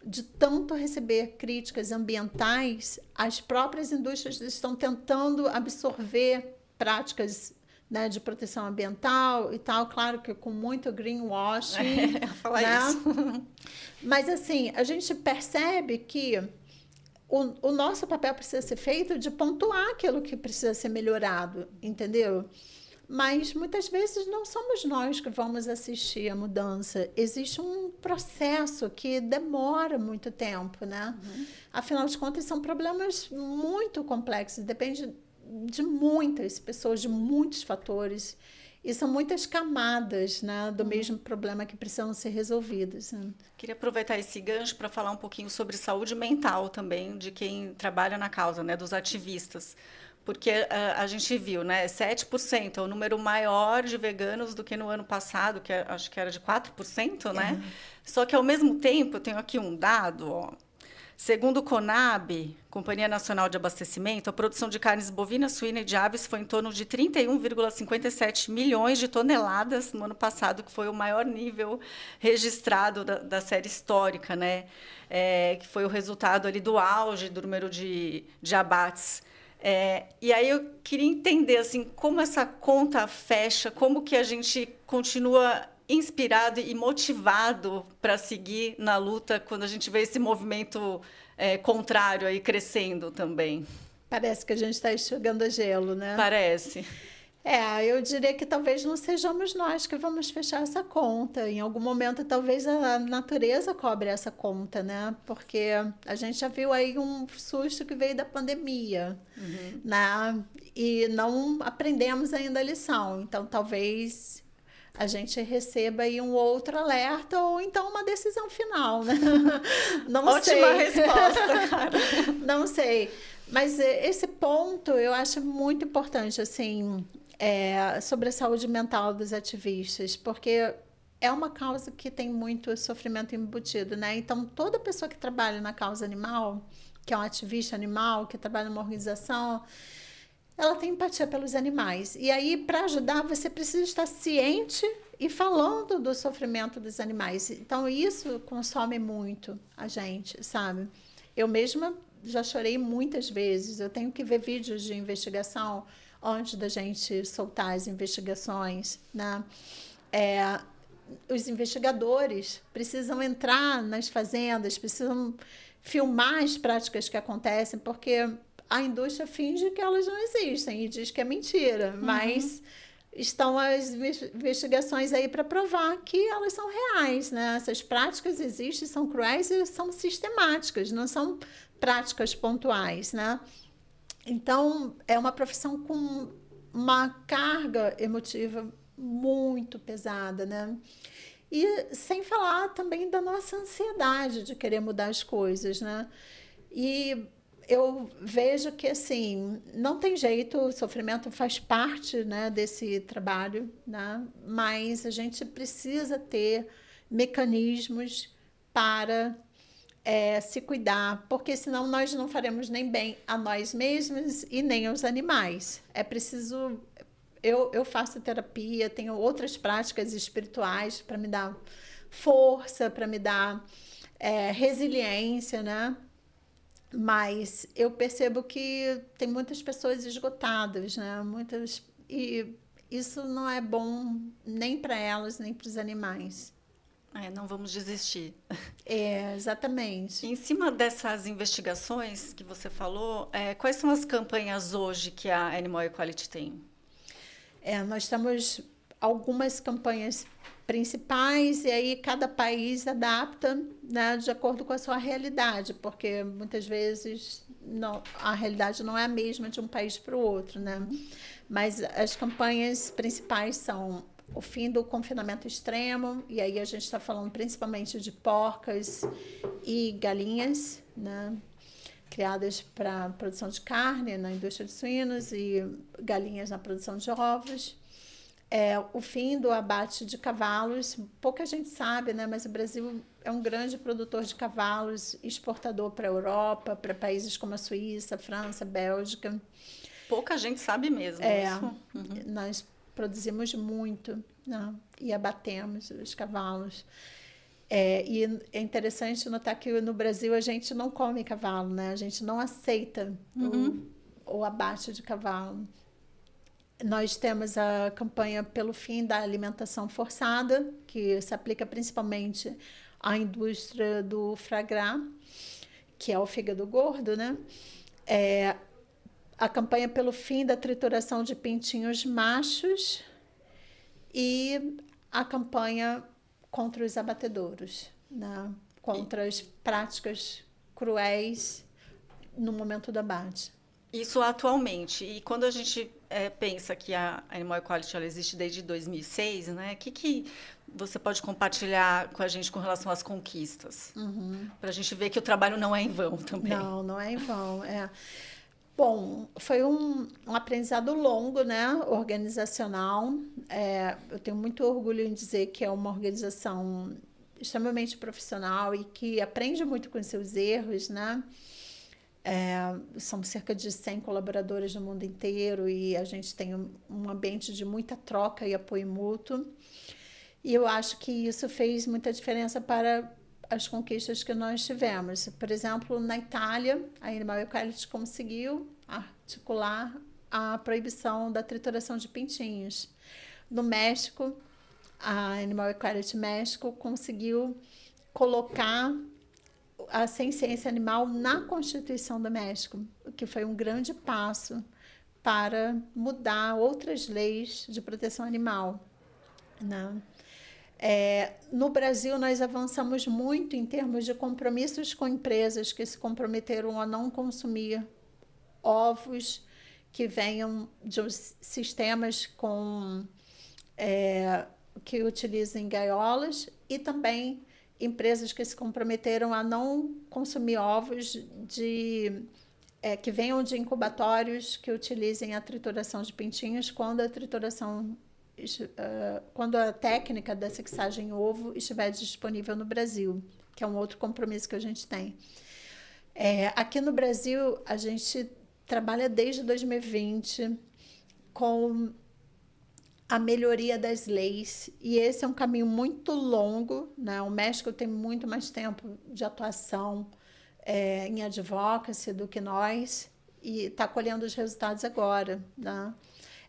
de tanto receber críticas ambientais, as próprias indústrias estão tentando absorver práticas, né, de proteção ambiental e tal, claro que com muito greenwashing. Falar isso. Mas, assim, a gente percebe que o nosso papel precisa ser feito de pontuar aquilo que precisa ser melhorado, entendeu? Mas muitas vezes não somos nós que vamos assistir a mudança. Existe um processo que demora muito tempo, né? Afinal de contas, são problemas muito complexos, depende de muitas pessoas, de muitos fatores. E são muitas camadas, né, do mesmo problema que precisam ser resolvidas. Né? Queria aproveitar esse gancho para falar um pouquinho sobre saúde mental também, de quem trabalha na causa, né, dos ativistas. Porque a gente viu, né, 7% é o número maior de veganos do que no ano passado, que acho que era de 4%, né? Só que, ao mesmo tempo, eu tenho aqui um dado, ó. Segundo o CONAB, Companhia Nacional de Abastecimento, a produção de carnes bovina, suína e de aves foi em torno de 31,57 milhões de toneladas no ano passado, que foi o maior nível registrado da série histórica, né? Que foi o resultado ali do auge do número de abates. E aí eu queria entender assim, como essa conta fecha, como que a gente continua inspirado e motivado para seguir na luta quando a gente vê esse movimento contrário aí crescendo também. Parece que a gente está enxugando gelo, né? Parece. Eu diria que talvez não sejamos nós que vamos fechar essa conta. Em algum momento, talvez a natureza cobre essa conta, né? Porque a gente já viu aí um susto que veio da pandemia, né? E não aprendemos ainda a lição. Então, talvez a gente receba aí um outro alerta ou então uma decisão final, né? Não sei. Ótima resposta, cara. Não sei. Mas esse ponto eu acho muito importante, assim, sobre a saúde mental dos ativistas, porque é uma causa que tem muito sofrimento embutido, né? Então, toda pessoa que trabalha na causa animal, que é um ativista animal, que trabalha numa organização, ela tem empatia pelos animais. E aí, para ajudar, você precisa estar ciente e falando do sofrimento dos animais. Então, isso consome muito a gente, sabe? Eu mesma já chorei muitas vezes. Eu tenho que ver vídeos de investigação antes da gente soltar as investigações, né? Os investigadores precisam entrar nas fazendas, precisam filmar as práticas que acontecem, porque a indústria finge que elas não existem e diz que é mentira, mas estão as investigações aí para provar que elas são reais, né? Essas práticas existem, são cruéis e são sistemáticas, não são práticas pontuais, né? Então, é uma profissão com uma carga emotiva muito pesada, né? E sem falar também da nossa ansiedade de querer mudar as coisas, né? E eu vejo que, assim, não tem jeito, o sofrimento faz parte, né, desse trabalho, né? Mas a gente precisa ter mecanismos para se cuidar, porque senão nós não faremos nem bem a nós mesmos e nem aos animais. É preciso... Eu faço terapia, tenho outras práticas espirituais para me dar força, para me dar resiliência, né? Mas eu percebo que tem muitas pessoas esgotadas, né? E isso não é bom nem para elas, nem para os animais. Não vamos desistir. Exatamente. Em cima dessas investigações que você falou, quais são as campanhas hoje que a Animal Equality tem? Nós temos algumas campanhas principais e aí cada país adapta, né, de acordo com a sua realidade, porque muitas vezes a realidade não é a mesma de um país para o outro, né? Mas as campanhas principais são o fim do confinamento extremo, e aí a gente está falando principalmente de porcas e galinhas, né? Criadas para produção de carne na indústria de suínos e galinhas na produção de ovos. O fim do abate de cavalos. Pouca gente sabe, né? Mas o Brasil é um grande produtor de cavalos, exportador para a Europa, para países como a Suíça, França, Bélgica. Pouca gente sabe mesmo isso. Nós produzimos muito, né? E abatemos os cavalos. E é interessante notar que no Brasil a gente não come cavalo, né? A gente não aceita o abate de cavalo. Nós temos a campanha pelo fim da alimentação forçada, que se aplica principalmente à indústria do foie gras, que é o fígado gordo, né? A campanha pelo fim da trituração de pintinhos machos e a campanha contra os abatedouros, né? Contra as práticas cruéis no momento do abate. Isso atualmente. E quando a gente pensa que a Animal Equality ela existe desde 2006, né? O que você pode compartilhar com a gente com relação às conquistas? Para a gente ver que o trabalho não é em vão também. Não é em vão. Bom, foi um aprendizado longo, né? Organizacional. Eu tenho muito orgulho em dizer que é uma organização extremamente profissional e que aprende muito com seus erros, né? São cerca de 100 colaboradores no mundo inteiro e a gente tem um ambiente de muita troca e apoio mútuo. E eu acho que isso fez muita diferença para as conquistas que nós tivemos. Por exemplo, na Itália, a Animal Equality conseguiu articular a proibição da trituração de pintinhos. No México, a Animal Equality México conseguiu colocar a ciência animal na Constituição do México, o que foi um grande passo para mudar outras leis de proteção animal, né? No Brasil, nós avançamos muito em termos de compromissos com empresas que se comprometeram a não consumir ovos que venham de sistemas com que utilizem gaiolas e também empresas que se comprometeram a não consumir ovos que venham de incubatórios que utilizem a trituração de pintinhos quando a técnica da sexagem em ovo estiver disponível no Brasil, que é um outro compromisso que a gente tem. Aqui no Brasil, a gente trabalha desde 2020 com a melhoria das leis, e esse é um caminho muito longo, né? O México tem muito mais tempo de atuação em advocacy do que nós, e está colhendo os resultados agora, né?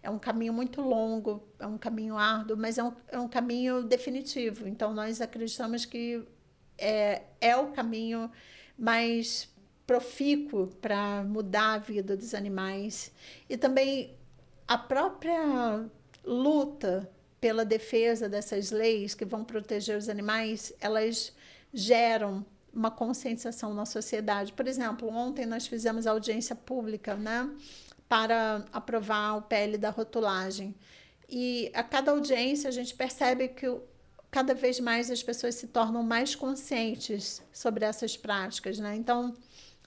É um caminho muito longo, é um caminho árduo, mas é um caminho definitivo. Então, nós acreditamos que é o caminho mais profícuo para mudar a vida dos animais. E também a própria luta pela defesa dessas leis que vão proteger os animais, elas geram uma conscientização na sociedade. Por exemplo, ontem nós fizemos audiência pública, né, para aprovar o PL da rotulagem. E a cada audiência a gente percebe que cada vez mais as pessoas se tornam mais conscientes sobre essas práticas, né? Então,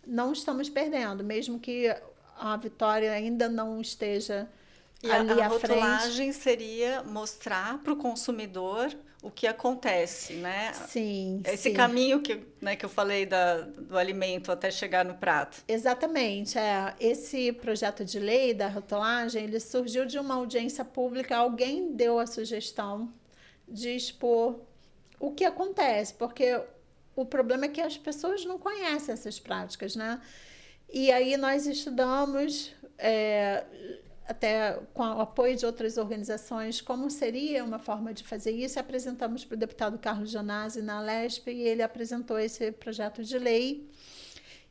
não estamos perdendo, mesmo que a vitória ainda não esteja ali a à frente. rotulagem seria mostrar para o consumidor o que acontece, né? Sim, Esse sim. caminho que eu falei do alimento até chegar no prato. Exatamente. Esse projeto de lei da rotulagem, ele surgiu de uma audiência pública. Alguém deu a sugestão de expor o que acontece, porque o problema é que as pessoas não conhecem essas práticas, né? E aí nós estudamos, até com o apoio de outras organizações, como seria uma forma de fazer isso, e apresentamos para o deputado Carlos Janazzi na Alesp, e ele apresentou esse projeto de lei.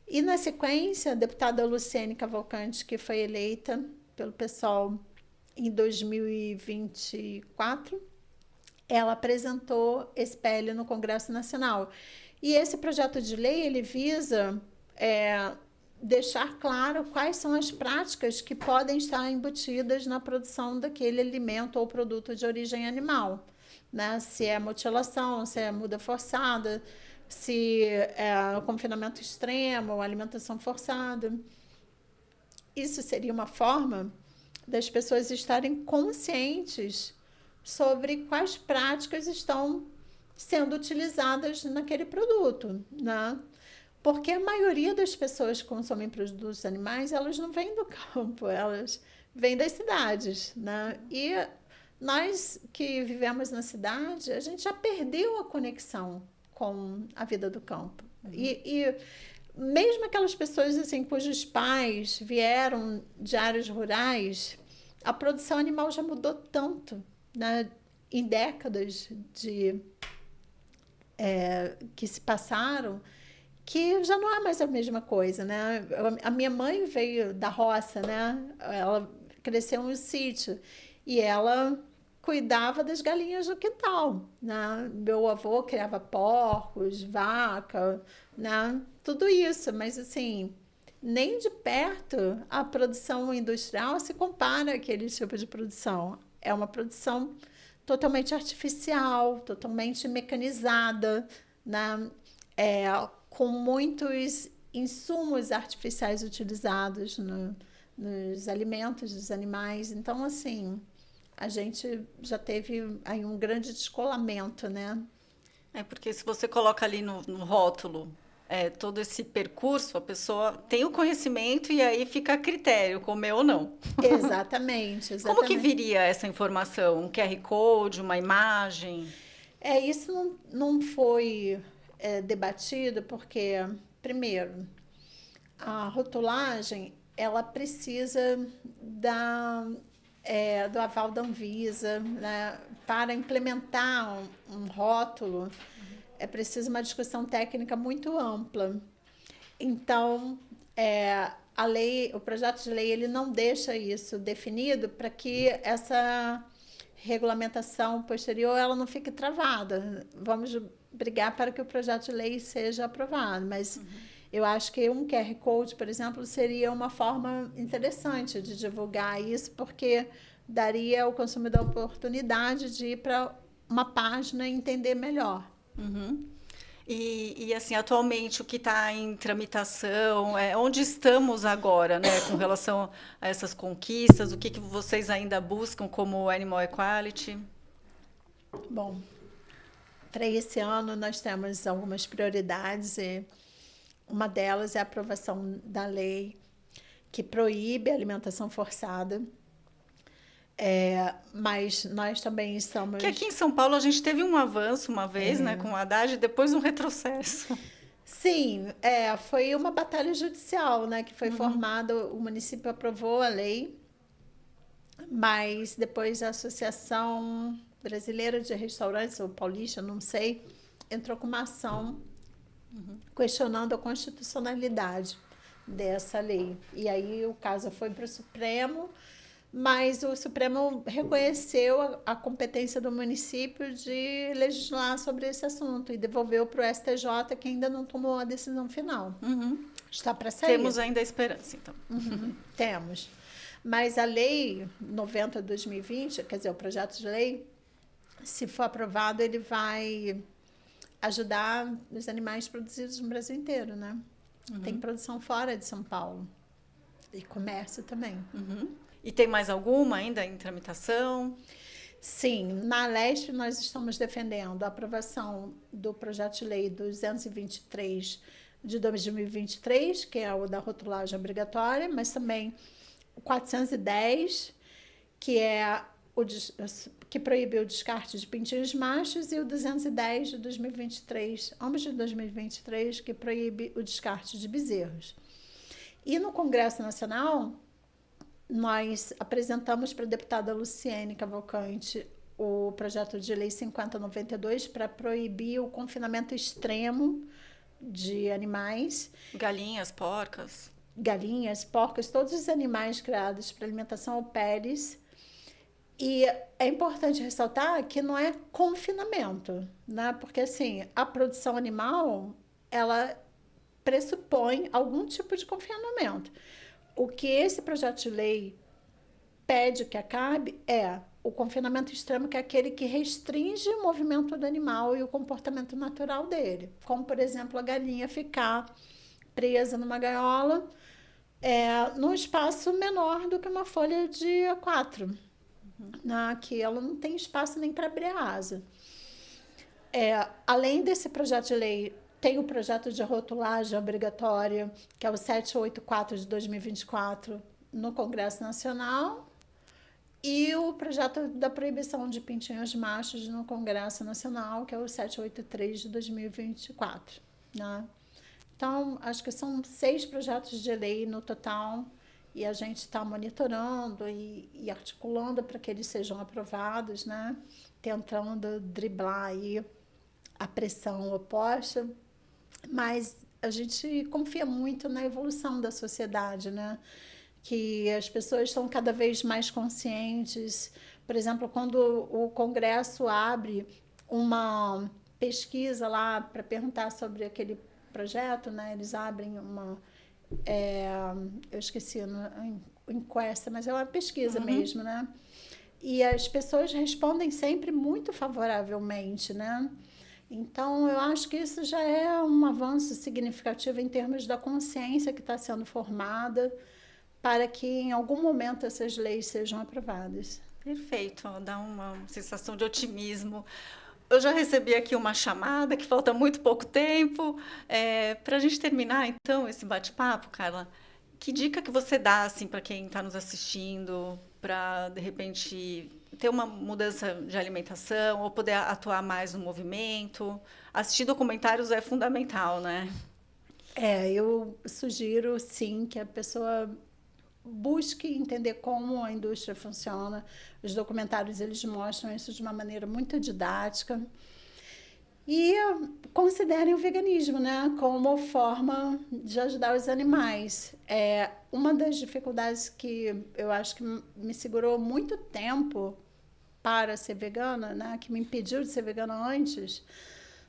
E, na sequência, a deputada Luciene Cavalcante, que foi eleita pelo PSOL em 2024, ela apresentou esse PL no Congresso Nacional. E esse projeto de lei, ele visa deixar claro quais são as práticas que podem estar embutidas na produção daquele alimento ou produto de origem animal, né? Se é mutilação, se é muda forçada, se é confinamento extremo, alimentação forçada. Isso seria uma forma das pessoas estarem conscientes sobre quais práticas estão sendo utilizadas naquele produto, né? Porque a maioria das pessoas que consomem produtos animais, elas não vêm do campo, elas vêm das cidades, né? E nós que vivemos na cidade, a gente já perdeu a conexão com a vida do campo. E mesmo aquelas pessoas assim, cujos pais vieram de áreas rurais, a produção animal já mudou tanto, né? Em décadas que se passaram, que já não é mais a mesma coisa, né? A minha mãe veio da roça, né? Ela cresceu em um sítio e ela cuidava das galinhas no quintal, né? Meu avô criava porcos, vaca, né? Tudo isso, mas assim, nem de perto a produção industrial se compara àquele tipo de produção. É uma produção totalmente artificial, totalmente mecanizada, né? Com muitos insumos artificiais utilizados nos alimentos dos animais. Então, assim, a gente já teve aí um grande descolamento, né? Porque se você coloca ali no rótulo todo esse percurso, a pessoa tem o conhecimento e aí fica a critério, comer ou não. Exatamente, exatamente. Como que viria essa informação? Um QR Code, uma imagem? Isso não foi debatido porque, primeiro, a rotulagem, ela precisa do aval da Anvisa, né? Para implementar um rótulo, é preciso uma discussão técnica muito ampla. Então, o projeto de lei, ele não deixa isso definido para que essa regulamentação posterior ela não fique travada. Vamos brigar para que o projeto de lei seja aprovado, mas eu acho que um QR Code, por exemplo, seria uma forma interessante de divulgar isso, porque daria ao consumidor a oportunidade de ir para uma página e entender melhor. E assim, atualmente, o que está em tramitação, onde estamos agora, né, com relação a essas conquistas, o que vocês ainda buscam como Animal Equality? Bom, para esse ano nós temos algumas prioridades e uma delas é a aprovação da lei que proíbe a alimentação forçada. Mas nós também estamos... Que aqui em São Paulo a gente teve um avanço uma vez, né, com o Haddad, e depois um retrocesso. Sim, foi uma batalha judicial, né, que foi formada, o município aprovou a lei, mas depois a Associação Brasileira de Restaurantes, ou Paulista, não sei, entrou com uma ação questionando a constitucionalidade dessa lei. E aí o caso foi para o Supremo, mas o Supremo reconheceu a competência do município de legislar sobre esse assunto e devolveu para o STJ, que ainda não tomou a decisão final. Está para sair. Temos ainda a esperança, então. Temos. Mas a lei 90/2020, quer dizer, o projeto de lei, se for aprovado, ele vai ajudar os animais produzidos no Brasil inteiro, né? Tem produção fora de São Paulo. E comércio também. E tem mais alguma ainda em tramitação? Sim, na Leste nós estamos defendendo a aprovação do projeto de lei 223 de 2023, que é o da rotulagem obrigatória, mas também o 410, que é que proíbe o descarte de pintinhos machos, e o 210 de 2023, ambos de 2023, que proíbe o descarte de bezerros. E no Congresso Nacional, nós apresentamos para a deputada Luciene Cavalcante o projeto de lei 5092 para proibir o confinamento extremo de animais. Galinhas, porcas. Galinhas, porcas, todos os animais criados para alimentação ou peles. E é importante ressaltar que não é confinamento, né? Porque assim, a produção animal, ela pressupõe algum tipo de confinamento. O que esse projeto de lei pede que acabe é o confinamento extremo, que é aquele que restringe o movimento do animal e o comportamento natural dele. Como, por exemplo, a galinha ficar presa numa gaiola num espaço menor do que uma folha de A4. Que ela não tem espaço nem para abrir a asa. Além desse projeto de lei, tem o projeto de rotulagem obrigatória, que é o 784 de 2024, no Congresso Nacional, e o projeto da proibição de pintinhos machos no Congresso Nacional, que é o 783 de 2024. Né? Então, acho que são 6 projetos de lei no total, e a gente está monitorando e articulando para que eles sejam aprovados, né? Tentando driblar aí a pressão oposta. Mas a gente confia muito na evolução da sociedade, né? Que as pessoas estão cada vez mais conscientes. Por exemplo, quando o Congresso abre uma pesquisa lá para perguntar sobre aquele projeto, né? Eles abrem eu esqueci o encuesta, mas é uma pesquisa mesmo, né? E as pessoas respondem sempre muito favoravelmente, né? Então, eu acho que isso já é um avanço significativo em termos da consciência que está sendo formada para que, em algum momento, essas leis sejam aprovadas. Perfeito, dá uma sensação de otimismo. Eu já recebi aqui uma chamada, que falta muito pouco tempo. Para a gente terminar, então, esse bate-papo, Carla, que dica que você dá assim, para quem está nos assistindo, para, de repente, ter uma mudança de alimentação ou poder atuar mais no movimento? Assistir documentários é fundamental, né? Eu sugiro, sim, que a pessoa busque entender como a indústria funciona. Os documentários, eles mostram isso de uma maneira muito didática. E considerem o veganismo, né, como forma de ajudar os animais. Uma das dificuldades que eu acho que me segurou muito tempo para ser vegana, né, que me impediu de ser vegana antes,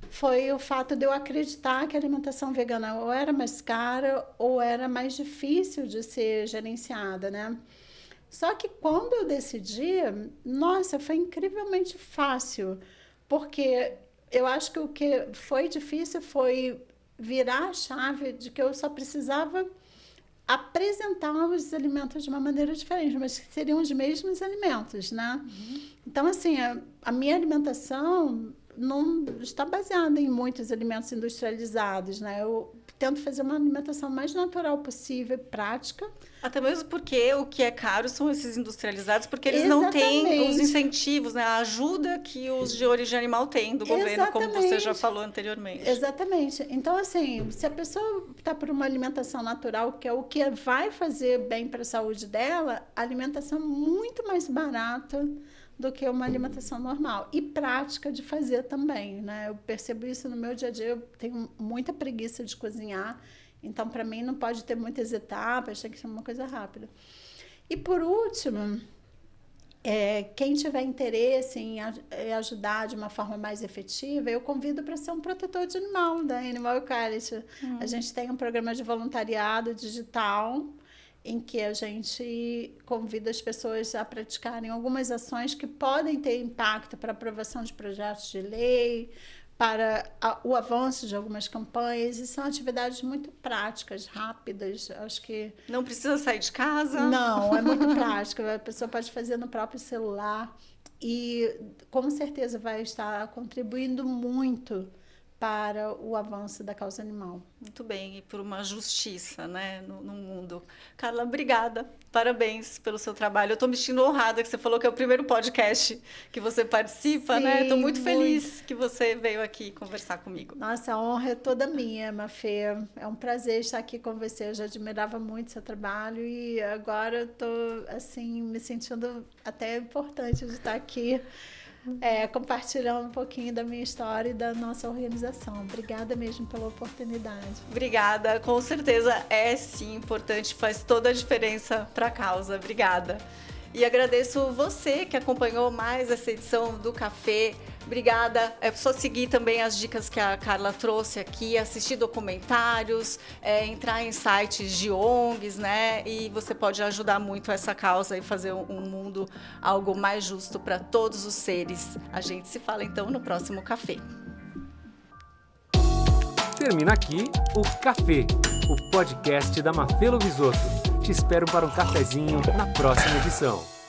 foi o fato de eu acreditar que a alimentação vegana ou era mais cara ou era mais difícil de ser gerenciada, né? Só que quando eu decidi, nossa, foi incrivelmente fácil, porque eu acho que o que foi difícil foi virar a chave de que eu só precisava apresentar os alimentos de uma maneira diferente, mas que seriam os mesmos alimentos, né? Então, assim, a minha alimentação não está baseada em muitos alimentos industrializados, né? Eu tento fazer uma alimentação mais natural possível, prática. Até mesmo porque o que é caro são esses industrializados, porque eles não têm os incentivos, né? A ajuda que os de origem animal têm do governo, como você já falou anteriormente. Exatamente. Então, assim, se a pessoa está por uma alimentação natural, que é o que vai fazer bem para a saúde dela, a alimentação é muito mais barata do que uma alimentação normal. E prática de fazer também, né? Eu percebo isso no meu dia a dia, eu tenho muita preguiça de cozinhar, então, para mim, não pode ter muitas etapas, tem que ser uma coisa rápida. E, por último, quem tiver interesse em ajudar de uma forma mais efetiva, eu convido para ser um protetor de animal, da Animal Equality. A gente tem um programa de voluntariado digital, em que a gente convida as pessoas a praticarem algumas ações que podem ter impacto para a aprovação de projetos de lei, para o avanço de algumas campanhas, e são atividades muito práticas, rápidas, acho que... Não precisa sair de casa? Não, é muito prático, a pessoa pode fazer no próprio celular e com certeza vai estar contribuindo muito para o avanço da causa animal. Muito bem, e por uma justiça, né, no mundo. Carla, obrigada, parabéns pelo seu trabalho. Eu estou me sentindo honrada que você falou que é o primeiro podcast que você participa, sim, né? Estou muito feliz que você veio aqui conversar comigo. Nossa, a honra é toda minha, Mafê. É um prazer estar aqui com você. Eu já admirava muito seu trabalho e agora estou, assim, me sentindo até importante de estar aqui. Compartilhando um pouquinho da minha história e da nossa organização. Obrigada mesmo pela oportunidade. Obrigada, com certeza é sim importante, faz toda a diferença para a causa. Obrigada. E agradeço você que acompanhou mais essa edição do Café. Obrigada. É só seguir também as dicas que a Carla trouxe aqui, assistir documentários, entrar em sites de ONGs, né? E você pode ajudar muito essa causa e fazer um mundo algo mais justo para todos os seres. A gente se fala então no próximo Café. Termina aqui o Café, o podcast da Mafelo Visoto. Te espero para um cafezinho na próxima edição.